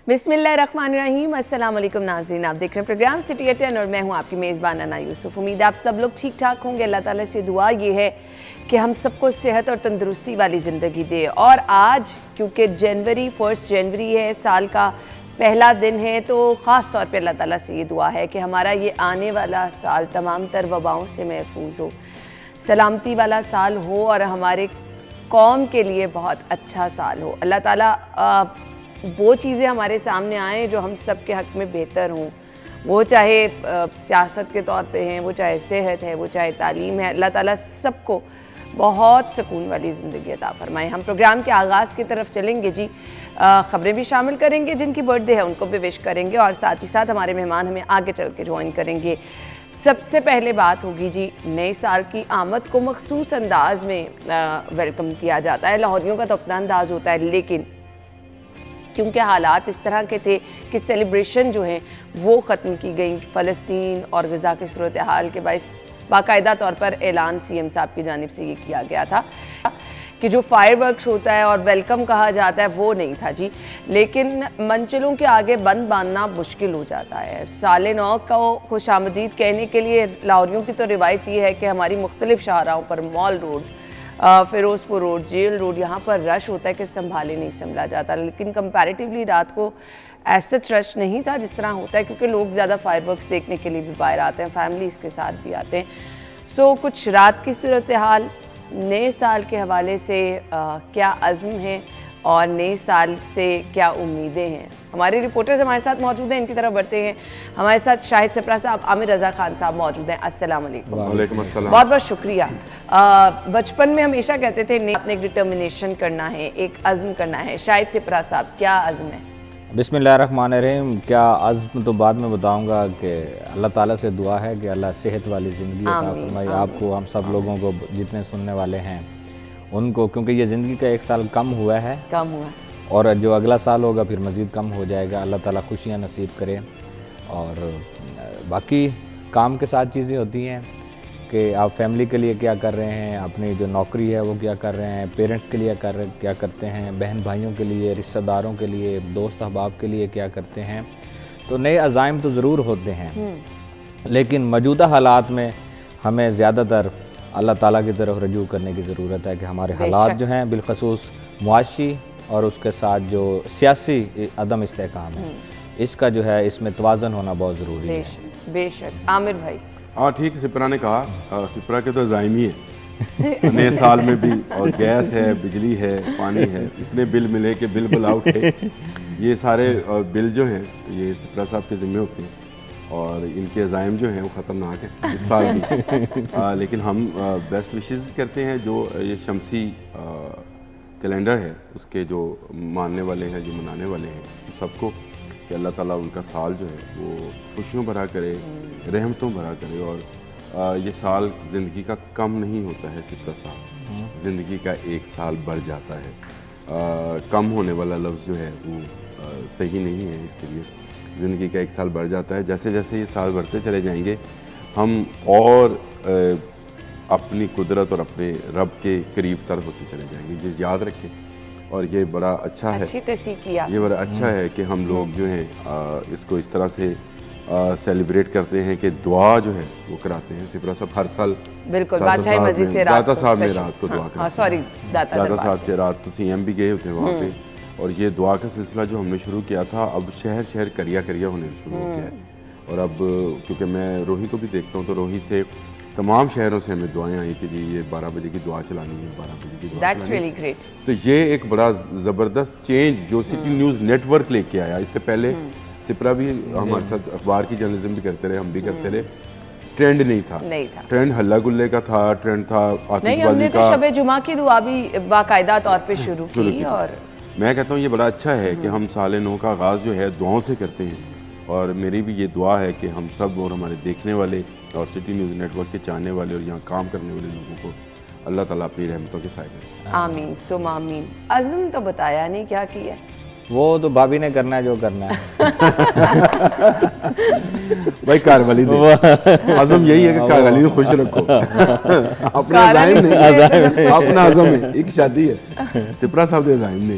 बिस्मिल्लाहिर्रहमानिर्रहीम, अस्सलाम वालेकुम नाज़रीन। आप देख रहे हैं प्रोग्राम सिटी एट 10 और मैं हूं आपकी मेज़बान अना यूसुफ। उम्मीद है आप सब लोग ठीक ठाक होंगे। अल्लाह ताला से दुआ ये है कि हम सबको सेहत और तंदुरुस्ती वाली ज़िंदगी दे। और आज क्योंकि फर्स्ट जनवरी है, साल का पहला दिन है, तो ख़ास तौर पे अल्लाह ताला से ये दुआ है कि हमारा ये आने वाला साल तमाम तर वबाओं से महफूज हो, सलामती वाला साल हो और हमारे कौम के लिए बहुत अच्छा साल हो। अल्लाह ताला वो चीज़ें हमारे सामने आएँ जो हम सब के हक़ में बेहतर हों, वो चाहे सियासत के तौर पे हैं, वो चाहे सेहत है, वो चाहे तालीम है। अल्लाह ताला सबको बहुत सुकून वाली ज़िंदगी अता फरमाए। हम प्रोग्राम के आगाज़ की तरफ चलेंगे जी। ख़बरें भी शामिल करेंगे, जिनकी बर्थडे है उनको भी विश करेंगे और साथ ही साथ हमारे मेहमान हमें आगे चल के ज्वाइन करेंगे। सबसे पहले बात होगी जी, नए साल की आमद को मखसूस अंदाज में वेलकम किया जाता है। लाहौरियों का तो अपना अंदाज़ होता है, लेकिन क्योंकि हालात इस तरह के थे कि सेलिब्रेशन जो हैं वो ख़त्म की गई। फ़लस्तीन और गज़ा की सूरत हाल के बाइस बाकायदा तौर पर ऐलान सीएम साहब की जानिब से ये किया गया था कि जो फायरवर्क्स होता है और वेलकम कहा जाता है वो नहीं था जी। लेकिन मंजिलों के आगे बंद बांधना मुश्किल हो जाता है। साल नौ को खुशामदीद कहने के लिए लाहौरियों की तो रिवायत ये है कि हमारी मुख्तलिफ शाहराहों पर mall road, Ferozepur road, jail road, यहाँ पर रश होता है कि संभाले नहीं संभला जाता। लेकिन कंपैरेटिवली रात को ऐसा रश नहीं था जिस तरह होता है, क्योंकि लोग ज़्यादा फायरवर्क्स देखने के लिए भी बाहर आते हैं, फैमिलीज़ के साथ भी आते हैं। सो कुछ रात की सूरत हाल, नए साल के हवाले से क्या अज़्म है और नए साल से क्या उम्मीदें हैं। हमारे रिपोर्टर्स हमारे साथ मौजूद हैं, इनकी तरफ बढ़ते हैं। हमारे साथ शाहिद सिपरा साहब, आमिर रज़ा खान साहब मौजूद हैं। अस्सलाम वालेकुम। वालेकुम अस्सलाम। बहुत बहुत शुक्रिया। बचपन में हमेशा कहते थे नहीं, आपने एक डिटर्मिनेशन करना है, एक अज़्म करना है। शाहिद सिपरा साहब, क्या अज़्म है? बिस्मिल्लाहिर्रहमानिर्रहीम। क्या अज़्म तो बाद में बताऊंगा कि अल्लाह ताला से दुआ है कि अल्लाह सेहत वाली ज़िंदगी अता फरमाए आपको, हम सब लोगों को, जितने सुनने वाले हैं उनको, क्योंकि ये ज़िंदगी का एक साल कम हुआ है और जो अगला साल होगा फिर मज़ीद कम हो जाएगा। अल्लाह ताला खुशियाँ नसीब करे। और बाकी काम के साथ चीज़ें होती हैं कि आप फैमिली के लिए क्या कर रहे हैं, अपनी जो नौकरी है वो क्या कर रहे हैं, पेरेंट्स के लिए क्या करते हैं, बहन भाइयों के लिए, रिश्तेदारों के लिए, दोस्त अहबाब के लिए क्या करते हैं। तो नए अज़ाइम तो ज़रूर होते हैं, लेकिन मौजूदा हालात में हमें ज़्यादातर अल्लाह ताला की तरफ रजू करने की ज़रूरत है कि हमारे हालात जो हैं बिलखसूस मुआशी और उसके साथ जो सियासी अदम इस्तेहकाम है, इसका जो है इसमें तवाज़न होना बहुत ज़रूरी है। बेशक। आमिर भाई? हाँ ठीक, सिपरा ने कहा। सिपरा के तो ज़ाइम ही है नए साल में भी, और गैस है, बिजली है, पानी है, इतने बिल मिले कि बिल बुलाउट है। ये सारे बिल जो हैं ये सिपरा साहब के ज़िम्मे होते हैं और इनके अज़ाइम जो हैं वो ख़तरनाक है इस साल भी। लेकिन हम बेस्ट विशेस करते हैं जो ये शमसी कैलेंडर है उसके जो मानने वाले हैं, जो मनाने वाले हैं, सबको कि अल्लाह ताला उनका साल जो है वो खुशियों भरा करे, रहमतों भरा करे। और ये साल ज़िंदगी का कम नहीं होता है सिपरा साहब, ज़िंदगी का एक साल बढ़ जाता है। कम होने वाला लफ्ज़ जो है वो सही नहीं है इसके लिए। ज़िंदगी का एक साल बढ़ जाता है। जैसे जैसे ये साल बढ़ते चले जाएंगे हम और अपनी कुदरत और अपने रब के करीब तर होते चले जाएंगे। ये याद रखें। और ये बड़ा अच्छा है, ये बड़ा अच्छा है कि हम लोग जो हैं इसको इस तरह से सेलिब्रेट करते हैं कि दुआ जो है वो कराते हैं। सिपरा साहब हर साल बिल्कुल बादशाह मस्जिद से दाता साहब ने रात को दुआ कराते हैं। दाता साहब से रात तो सीएम भी गए होते हैं वहाँ पे। और ये दुआ का सिलसिला जो हमने शुरू किया था, अब शहर शहर करिया करिया होने शुरू हो गया है। और अब क्योंकि मैं रोही को भी देखता हूँ तो रोही से तमाम शहरों से हमें दुआएं आई कि जी ये 12 बजे की दुआ चलानी है, 12 बजे की दुआ That's really great। तो ये एक बड़ा ज़बरदस्त चेंज जो सिटी न्यूज़ नेटवर्क लेके आया। इससे पहले सिपरा भी हमारे साथ अखबार की जर्नलिज्म भी करते रहे, हम भी करते रहे। ट्रेंड नहीं था, ट्रेंड हल्ला गुल्ले का था, ट्रेंड था आतिशबाजी का। शब जुमा की दुआ भी बाकायदा तौर पे शुरू की। और मैं कहता हूँ ये बड़ा अच्छा है कि हम साल नौ का आगाज़ जो है दुआओं से करते हैं। और मेरी भी ये दुआ है कि हम सब और हमारे देखने वाले और सिटी न्यूज़ नेटवर्क के चाहने वाले और यहाँ काम करने वाले लोगों को अल्लाह ताला अपनी रहमतों के साए में। आमीन सुम आमीन। अज़्म तो बताया नहीं क्या किया? वो तो भाभी ने करना है जो करना है। भाई कारवाली आजम यही है कि कारवाली को खुश रखो। अपना अज़ाइम नहीं, अपना आजम है। एक शादी है सिपरा साहब के अज़ाइम ने।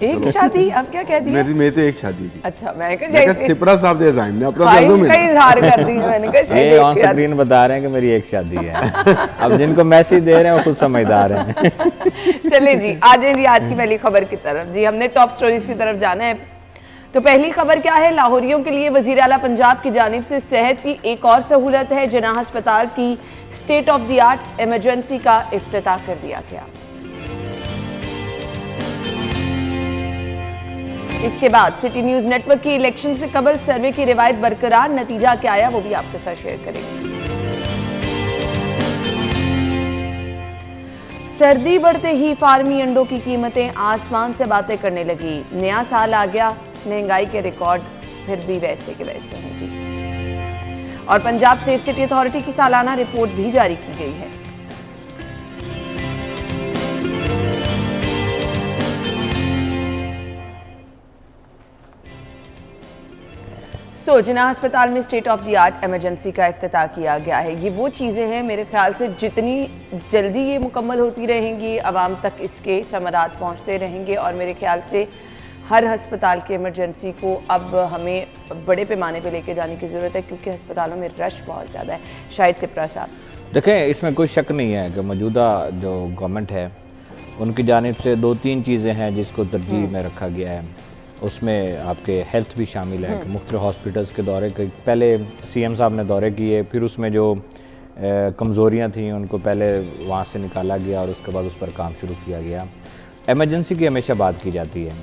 एक शादी अब क्या कह दिया? मेरी तो एक शादी थी। अच्छा मैं कहा सिपरा साहब के अज़ाइम ने अपना आजम है। इजहार कर दी मैंने कहा ये ऑन स्क्रीन बता रहे हैं कि मेरी एक शादी है। अब जिनको मैसेज दे रहे हैं वो खुद समझदार हैं। चलिए जी आ जाए जी आज की पहली खबर की तरफ। जी हमने टॉप स्टोरीज की तरफ जाना है। तो पहली खबर क्या है? लाहौरियों के लिए वजीर आला पंजाब की जानिब से सेहत की एक और सहूलत है। जिन्ना अस्पताल की state of the art emergency का इफ्तिताह कर दिया गया। इसके बाद सिटी न्यूज नेटवर्क की इलेक्शन से कबल सर्वे की रिवायत बरकरार, नतीजा क्या आया वो भी आपके साथ शेयर करेंगे। सर्दी बढ़ते ही फार्मी अंडों की कीमतें आसमान से बातें करने लगी। नया साल आ गया, महंगाई के रिकॉर्ड फिर भी वैसे के वैसे हैं जी। और पंजाब सेफ सिटी अथॉरिटी की सालाना रिपोर्ट भी जारी की गई है। जिन्ना अस्पताल में state of the art emergency का इफ्तिताह किया गया है। ये वो चीज़ें हैं मेरे ख्याल से जितनी जल्दी ये मुकम्मल होती रहेंगी आवाम तक इसके समरात पहुंचते रहेंगे। और मेरे ख्याल से हर अस्पताल की इमरजेंसी को अब हमें बड़े पैमाने पे लेके जाने की ज़रूरत है क्योंकि अस्पतालों में रश बहुत ज़्यादा है। शायद सिप्रा साहब देखें, इसमें कोई शक नहीं है कि मौजूदा जो गवर्नमेंट है उनकी जानिब से 2-3 चीज़ें हैं जिसको तरजीह में रखा गया है। उसमें आपके हेल्थ भी शामिल है कि मुख्तलिफ हॉस्पिटल्स के दौरे के पहले सीएम साहब ने दौरे किए, फिर उसमें जो कमज़ोरियाँ थी उनको पहले वहाँ से निकाला गया और उसके बाद उस पर काम शुरू किया गया। एमरजेंसी की हमेशा बात की जाती है।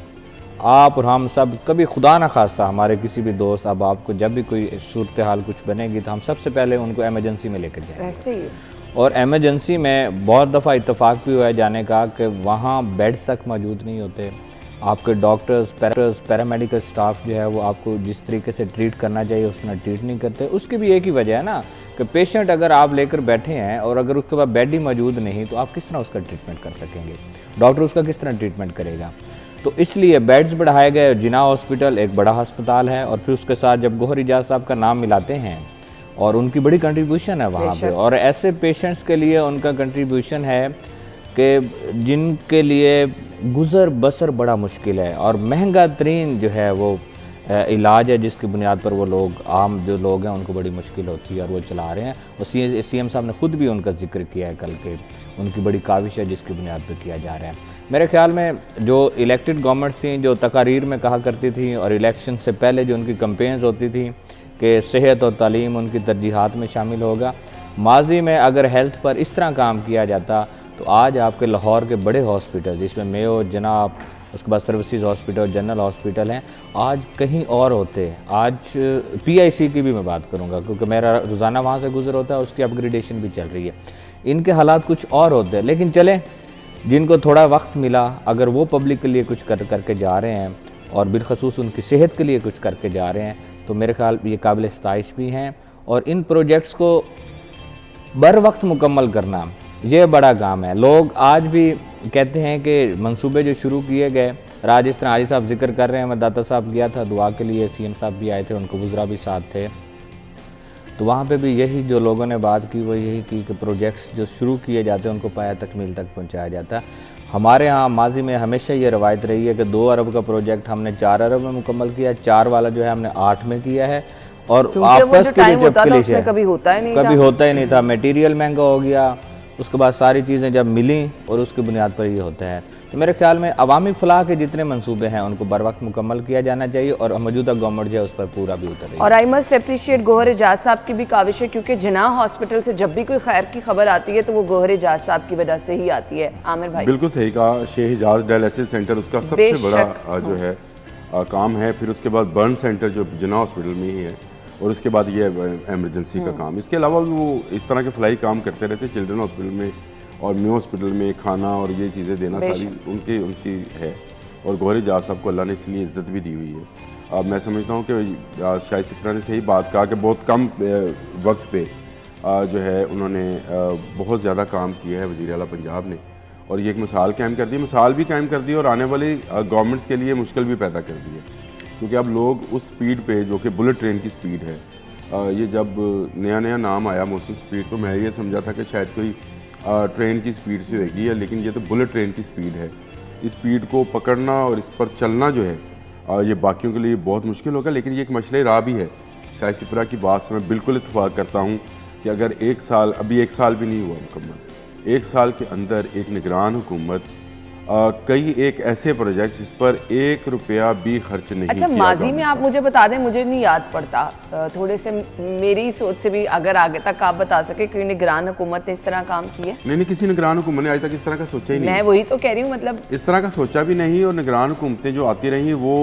आप और हम सब कभी खुदा न खास्ता हमारे किसी भी दोस्त अब आपको जब भी कोई सूरत हाल कुछ बनेगी तो हम सबसे पहले उनको एमरजेंसी में लेकर जाएंगे। और एमरजेंसी में बहुत दफ़ा इत्तेफाक भी हुआ है जाने का कि वहाँ बेड्स तक मौजूद नहीं होते। आपके डॉक्टर्स पैरामेडिकल स्टाफ जो है वो आपको जिस तरीके से ट्रीट करना चाहिए उस तरह ट्रीट नहीं करते। उसकी भी एक ही वजह है ना कि पेशेंट अगर आप लेकर बैठे हैं और अगर उसके बाद बेड ही मौजूद नहीं तो आप किस तरह उसका ट्रीटमेंट कर सकेंगे, डॉक्टर उसका किस तरह ट्रीटमेंट करेगा। तो इसलिए बेड्स बढ़ाए गए। जिन्ना हॉस्पिटल एक बड़ा अस्पताल है और फिर उसके साथ जब गौहर इजाज साहब का नाम मिलाते हैं और उनकी बड़ी कंट्रीब्यूशन है वहाँ पे, और ऐसे पेशेंट्स के लिए उनका कंट्रीब्यूशन है कि जिनके लिए गुज़र बसर बड़ा मुश्किल है और महंगा तरीन जो है वो इलाज है जिसकी बुनियाद पर वो लोग आम जो लोग हैं उनको बड़ी मुश्किल होती है और वो चला रहे हैं। और सीएम साहब ने ख़ुद भी उनका जिक्र किया है कल के, उनकी बड़ी काविश है जिसकी बुनियाद पर किया जा रहा है। मेरे ख्याल में जो इलेक्टेड गवर्नमेंट्स थी जो तकारीर में कहा करती थी और इलेक्शन से पहले जो उनकी कंपेन्स होती थी कि सेहत और तालीम उनकी तरजीहात में शामिल होगा, माजी में अगर हेल्थ पर इस तरह काम किया जाता तो आज आपके लाहौर के बड़े हॉस्पिटल जिसमें मेयो, जनाब, उसके बाद सर्विसेज हॉस्पिटल, जनरल हॉस्पिटल हैं, आज कहीं और होते। आज पीआईसी की भी मैं बात करूंगा क्योंकि मेरा रोज़ाना वहाँ से गुजर होता है, उसकी अपग्रेडेशन भी चल रही है। इनके हालात कुछ और होते हैं। लेकिन चलें, जिनको थोड़ा वक्त मिला अगर वो पब्लिक के लिए कुछ करके जा रहे हैं और बिलखसूस उनकी सेहत के लिए कुछ करके जा रहे हैं तो मेरे ख्याल ये काबिल सताइश भी हैं। और इन प्रोजेक्ट्स को बर वक्त मुकम्मल करना ये बड़ा काम है। लोग आज भी कहते हैं कि मंसूबे जो शुरू किए गए, राज इस तरह हाजी साहब जिक्र कर रहे हैं, मैं दाता साहब गया था दुआ के लिए, सीएम साहब भी आए थे, उनको गुजरा भी साथ थे, तो वहाँ पे भी यही जो लोगों ने बात की वो यही की कि प्रोजेक्ट्स जो शुरू किए जाते हैं उनको पाया तकमील तक पहुँचाया जाता। हमारे यहाँ माजी में हमेशा ये रवायत रही है कि 2 अरब का प्रोजेक्ट हमने 4 अरब में मुकम्मल किया, 4 वाला जो है हमने 8 में किया है। और आपस के जो कभी होता ही नहीं था, मटेरियल महंगा हो गया, उसके बाद सारी चीज़ें जब मिली और उसकी बुनियाद पर ये होता है। तो मेरे ख्याल में अवामी फलाह के जितने मंसूबे हैं उनको बर वक्त मुकम्मल किया जाना चाहिए और मौजूदा गवर्नमेंट जो है उस पर पूरा भी उतर रही है। और I must appreciate Gauhar Ijaz sahab की भी काविश है क्योंकि जिन्ना हॉस्पिटल से जब भी कोई खैर की खबर आती है तो वो गौहर इजाज साहब की वजह से ही आती है। आमिर भाई बिल्कुल सही कहा, शेख इजाज डायलिसिस सेंटर उसका सबसे बड़ा जो है काम है। फिर उसके बाद बर्न सेंटर जो जिन्ना हॉस्पिटल में ही है और उसके बाद ये एमरजेंसी का काम। इसके अलावा वो इस तरह के फलाई काम करते रहते, चिल्ड्रन हॉस्पिटल में और न्यू हॉस्पिटल में खाना और ये चीज़ें देना सारी उनकी है। और गौहर इजाज साहब को अल्लाह ने इसलिए इज्जत भी दी हुई है। मैं समझता हूँ कि शायद सिप्रा ने सही बात कहा कि बहुत कम वक्त पे जो है उन्होंने बहुत ज़्यादा काम किया है वज़ीर आला पंजाब ने। और ये एक मिसाल कायम कर दी, मिसाल भी कायम कर दी और आने वाली गवर्नमेंट्स के लिए मुश्किल भी पैदा कर दी है, क्योंकि अब लोग उस स्पीड पे जो कि बुलेट ट्रेन की स्पीड है, ये जब नया नया नाम आया मोशन स्पीड तो मैं ये समझा था कि शायद कोई ट्रेन की स्पीड से होगी, लेकिन ये तो बुलेट ट्रेन की स्पीड है। इस स्पीड को पकड़ना और इस पर चलना जो है ये बाकियों के लिए बहुत मुश्किल होगा, लेकिन ये एक मसले राह भी है। शायद सिपरा की बात से मैं बिल्कुल इत्तेफाक करता हूँ कि अगर 1 साल, अभी 1 साल भी नहीं हुआ मुकम्मल, 1 साल के अंदर एक निगरान हुकूमत कई एक ऐसे प्रोजेक्ट जिस पर 1 रुपया भी खर्च नहीं अच्छा, किया माजी में आप मुझे बता दें, मुझे नहीं याद पड़ता, थोड़े से मेरी सोच से भी अगर आगे तक आप बता सके कि निगरान हुकूमत ने इस तरह काम किया? नहीं, किसी निगरान हुकूमत ने आज तक इस तरह का सोचा ही नहीं। मैं वही तो कह रही हूँ, मतलब इस तरह का सोचा भी नहीं। और निगरान हुकूमतें जो आती रही वो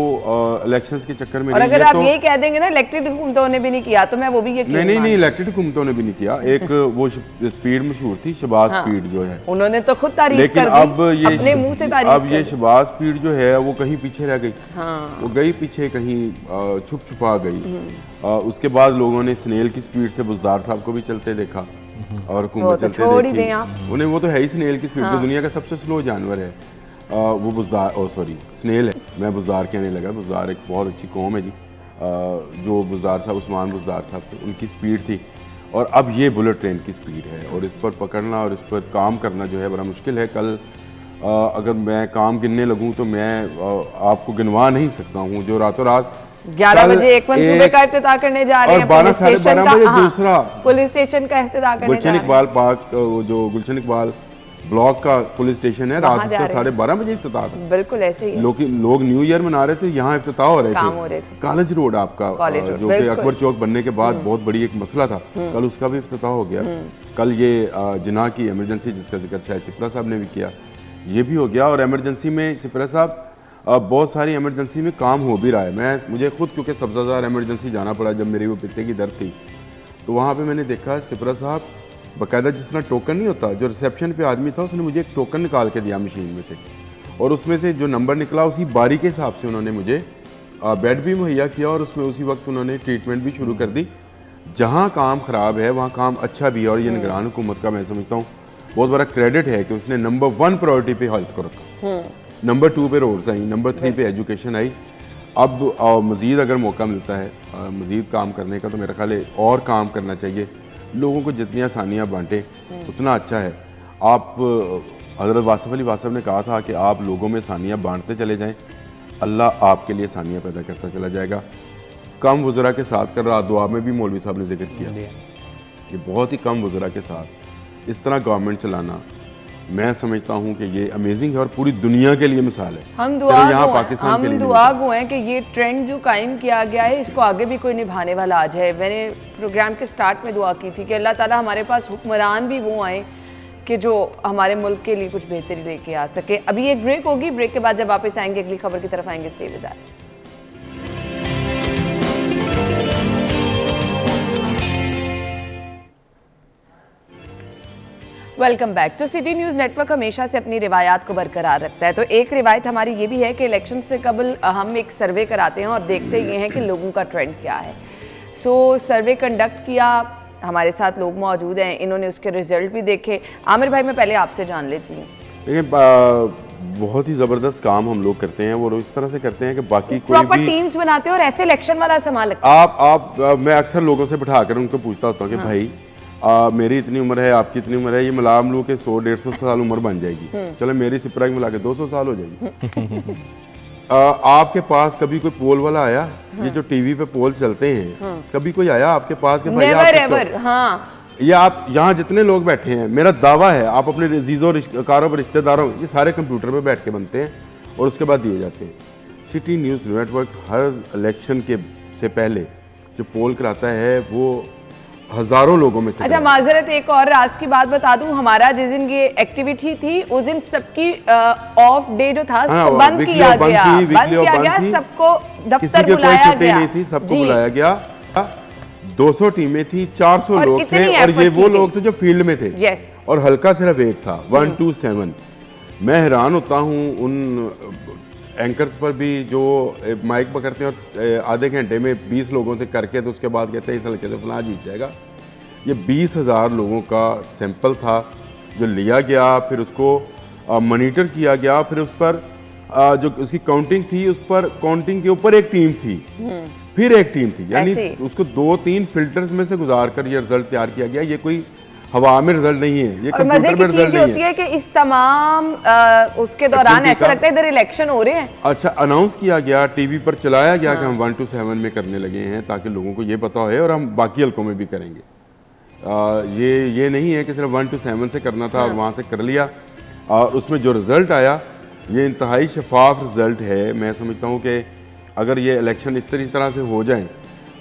इलेक्शंस के चक्कर में, और अगर आप ये कह देंगे ना इलेक्टेड हुकूमतों ने भी नहीं किया, तो मैं वो भी यकीन नहीं, इलेक्टेड हुकूमतों ने भी नहीं किया। एक वो स्पीड मशहूर थी, शहबाज स्पीड जो है, उन्होंने तो खुद तारीफ कर दी, अपने मुंह से तारीफ अब ये शहबाज स्पीड जो है वो कहीं पीछे रह गई। हाँ। वो गई पीछे कहीं छुप छुपा गई। उसके बाद लोगों ने स्नेल की स्पीड से बुजदार साहब को भी चलते देखा और हुकूमत चलते देखी। उन्हें वो तो है ही स्नेल की स्पीड, दुनिया का सबसे स्लो जानवर है वो बुजदार, स्नेल है। मैं बुजदार कहने लगा, बुजदार एक बहुत अच्छी कौम है जी। जो बुजदार साहब, उस्मान बुजदार साहब थे, उनकी स्पीड थी। और अब ये बुलेट ट्रेन की स्पीड है और इस पर पकड़ना और इस पर काम करना जो है बड़ा मुश्किल है। कल अगर मैं काम गिनने लगूं तो मैं आपको गिनवा नहीं सकता हूं जो रातों रात 11 बजे एक मनसूबे का इफ्तिताह करने जा रहे हैं, 12 साढ़े 12 बजे दूसरा पुलिस स्टेशन का इफ्तिताह करने गुलशन इकबाल पार्क, जो गुलशन इकबाल ब्लॉक का पुलिस स्टेशन है, रात को 12:30 बजे इफ्तिताह था। बिल्कुल ऐसे ही लोग न्यू ईयर मना रहे थे, यहाँ इफ्तिताह हो रहे थे। कॉलेज रोड आपका जो कि अकबर चौक बनने के बाद बहुत बड़ी एक मसला था, कल उसका भी इफ्तिताह हो गया। कल ये जिना की इमरजेंसी जिसका जिक्र शायद सिपरा साहब ने भी किया, ये भी हो गया। और इमरजेंसी में सिपरा साहब बहुत सारी इमरजेंसी में काम हो भी रहा है। मुझे खुद क्योंकि सब्ज़ाजार इमरजेंसी जाना पड़ा जब मेरी वो पित्ते की दर्द थी, तो वहाँ पे मैंने देखा सिपरा साहब बाकायदा जिस तरह टोकन नहीं होता, जो रिसेप्शन पे आदमी था उसने मुझे एक टोकन निकाल के दिया मशीन में से, और उसमें से जो नंबर निकला उसी बारी के हिसाब से उन्होंने मुझे बेड भी मुहैया किया और उसमें उसी वक्त उन्होंने ट्रीटमेंट भी शुरू कर दी। जहाँ काम ख़राब है वहाँ काम अच्छा भी है। और ये निगरान हुकूमत का मैं समझता हूँ बहुत बड़ा क्रेडिट है कि उसने नंबर 1 प्रायोरिटी पे हेल्थ को रखा, नंबर 2 पे रोड्स आई, नंबर 3 पे एजुकेशन आई। अब मज़ीद अगर मौका मिलता है मज़ीद काम करने का तो मेरा ख्याल है और काम करना चाहिए। लोगों को जितनी आसानियाँ बांटे उतना अच्छा है। आप हज़रत वासिफ़ अली वासिफ़ ने कहा था कि आप लोगों में आसानियाँ बांटते चले जाएं, अल्लाह आपके लिए आसानियाँ पैदा करता चला जाएगा। कम वज़रा के साथ कर रहा दुआ में भी मौलवी साहब ने जिक्र किया, ये बहुत ही कम वज़रा के साथ इस तरह गवर्नमेंट चलाना मैं समझता हूँ कि ये अमेजिंग है और पूरी दुनिया के लिए मिसाल है। हम दुआ गो हैं कि ये ट्रेंड जो कायम किया गया है इसको आगे भी कोई निभाने वाला आ जाए। मैंने प्रोग्राम के स्टार्ट में दुआ की थी कि अल्लाह ताला हमारे पास हुक्मरान भी वो आए कि जो हमारे मुल्क के लिए कुछ बेहतरी लेके आ सके। अभी एक ब्रेक होगी, ब्रेक के बाद जब वापस आएंगे अगली खबर की तरफ आएंगे। Stay with us. Welcome back. तो सिटी न्यूज़ नेटवर्क हमेशा से अपनी रिवायात को बरकरार रखता है। तो एक रिवायत हमारी ये भी है कि इलेक्शन से कबल हम एक सर्वे कराते हैं और देखते ये हैं कि लोगों का ट्रेंड क्या है। सो सर्वे कंडक्ट किया, हमारे साथ लोग मौजूद हैं, इन्होंने उसके रिजल्ट भी देखे। आमिर भाई मैं पहले आपसे जान लेती हूँ। देखिए बहुत ही ज़बरदस्त काम हम लोग करते हैं, वो इस तरह से करते हैं कि बाकी कोई प्रॉपर टीम्स बनाते हैं और ऐसे इलेक्शन वाला संभाल लगता है। मैं अक्सर लोगों से बिठा कर उनको पूछता होता हूँ कि भाई मेरी इतनी उम्र है, आपकी इतनी उम्र है, ये मिलाम लू के 100-150 साल उम्र बन जाएगी, चलो मेरी सिपरा की मिला के 200 साल हो जाएगी। आपके पास कभी कोई पोल वाला आया? ये जो टीवी पे पोल चलते हैं कभी कोई आया आपके पास कि भाई ये आप यहाँ जितने लोग बैठे हैं, मेरा दावा है आप अपने अजीज़ों कारों रिश्तेदारों ये सारे कंप्यूटर पे बैठ के बनते हैं और उसके बाद दिए जाते हैं। सिटी न्यूज़ नेटवर्क हर इलेक्शन के से पहले जो पोल कराता है वो हजारों लोगों में से। अच्छा माजरत एक और राज की बात बता दूं, हमारा जिस दिन ये एक्टिविटी थी उस दिन सबकी ऑफ डे जो था बंद किया गया, सबको दफ्तर बुलाया गया, सबको बुलाया गया। 200 टीमें थी, 400 लोग थे और ये वो लोग थे जो फील्ड में थे और हल्का सिर्फ एक था 127। मैं हैरान होता हूँ उन एंकर्स पर भी जो माइक पकड़ते हैं और आधे घंटे में 20 लोगों से करके तो उसके बाद कहते हैं इस हल्के से फलां जीत जाएगा। ये 20,000 लोगों का सैंपल था जो लिया गया, फिर उसको मॉनिटर किया गया, फिर उस पर जो उसकी काउंटिंग थी, उस पर काउंटिंग के ऊपर एक टीम थी, फिर एक टीम थी, यानी उसको 2-3 फिल्टर्स में से गुजार कर ये रिजल्ट तैयार किया गया। ये कोई हवा में रिजल्ट नहीं है, ये कंप्यूटर में रिजल्ट नहीं होती है कि इस तमाम उसके दौरान ऐसा लगता है इधर इलेक्शन हो रहे हैं। अच्छा, अनाउंस किया गया, टीवी पर चलाया गया कि हम 1 to 7 में करने लगे हैं, ताकि लोगों को ये पता हो, और हम बाकी हल्कों में भी करेंगे। ये नहीं है कि सिर्फ 1 to 7 से करना था और वहाँ से कर लिया। उसमें जो रिजल्ट आया, ये इंतहाई शफाफ रिजल्ट है। मैं समझता हूँ कि अगर ये इलेक्शन इस तरह से हो जाए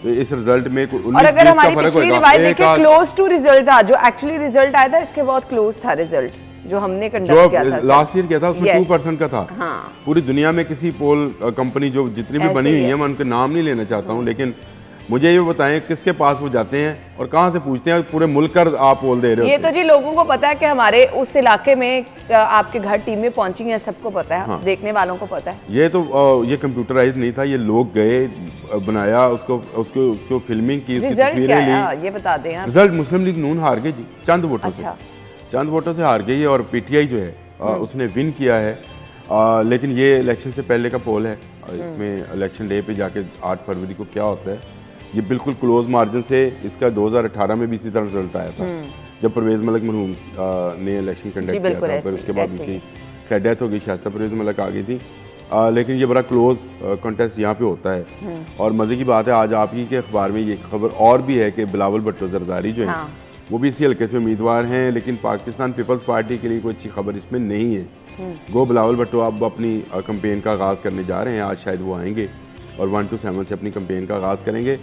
तो इस रिजल्ट में कोई 19-20 और अगर हमारी पिछली रिवायत देखें, क्लोज टू रिजल्ट था, जो एक्चुअली रिजल्ट आया था इसके बहुत क्लोज था रिजल्ट जो हमने कंडक्ट किया था, लास्ट ईयर किया था, उसमें 2% का था। हाँ। पूरी दुनिया में किसी पोल कंपनी जो जितनी भी बनी हुई है, मैं उनके नाम नहीं लेना चाहता हूँ, लेकिन मुझे ये बताएं किसके पास वो जाते हैं और कहाँ से पूछते हैं, पूरे मुल्क का आप पोल दे रहे हो। ये तो जी लोगों को पता है कि हमारे उस इलाके में आपके घर टीमें पहुंची हैं, सबको पता है। हाँ। देखने वालों को पता है। ये तो ये कंप्यूटराइज नहीं था, ये लोग गए, बनाया, उसको फिल्मिंग की, रिजल्ट क्या है ये बता दें। रिजल्ट मुस्लिम लीग नून हार गई जी, चंद वोटों से, चंद वोटों से हार गई, और पीटीआई जो है उसने विन किया है। लेकिन ये इलेक्शन से पहले का पोल है, इसमें इलेक्शन डे पे जाके 8 फरवरी को क्या होता है, ये बिल्कुल क्लोज मार्जिन से इसका 2018 में भी इसी तरह रिजल्ट आया था, जब परवेज़ मलिक मरहूम ने इलेक्शन कंडक्ट किया था, फिर उसके बाद उनकी खैर डेथ हो गई, शायद परवेज़ मलिक आ गई थी। लेकिन ये बड़ा क्लोज कॉन्टेस्ट यहाँ पे होता है। और मज़े की बात है, आज आप ही के अखबार में ये खबर और भी है कि बिलावल भुट्टो जरदारी जो है वो भी इसी हल्के से उम्मीदवार हैं, लेकिन पाकिस्तान पीपल्स पार्टी के लिए कोई अच्छी खबर इसमें नहीं है। गो बिलावल भुट्टो अब अपनी कैंपेन का आगाज़ करने जा रहे हैं, आज शायद वो आएंगे और 1 to 7 से अपनी कैंपेन का आगाज़ करेंगे।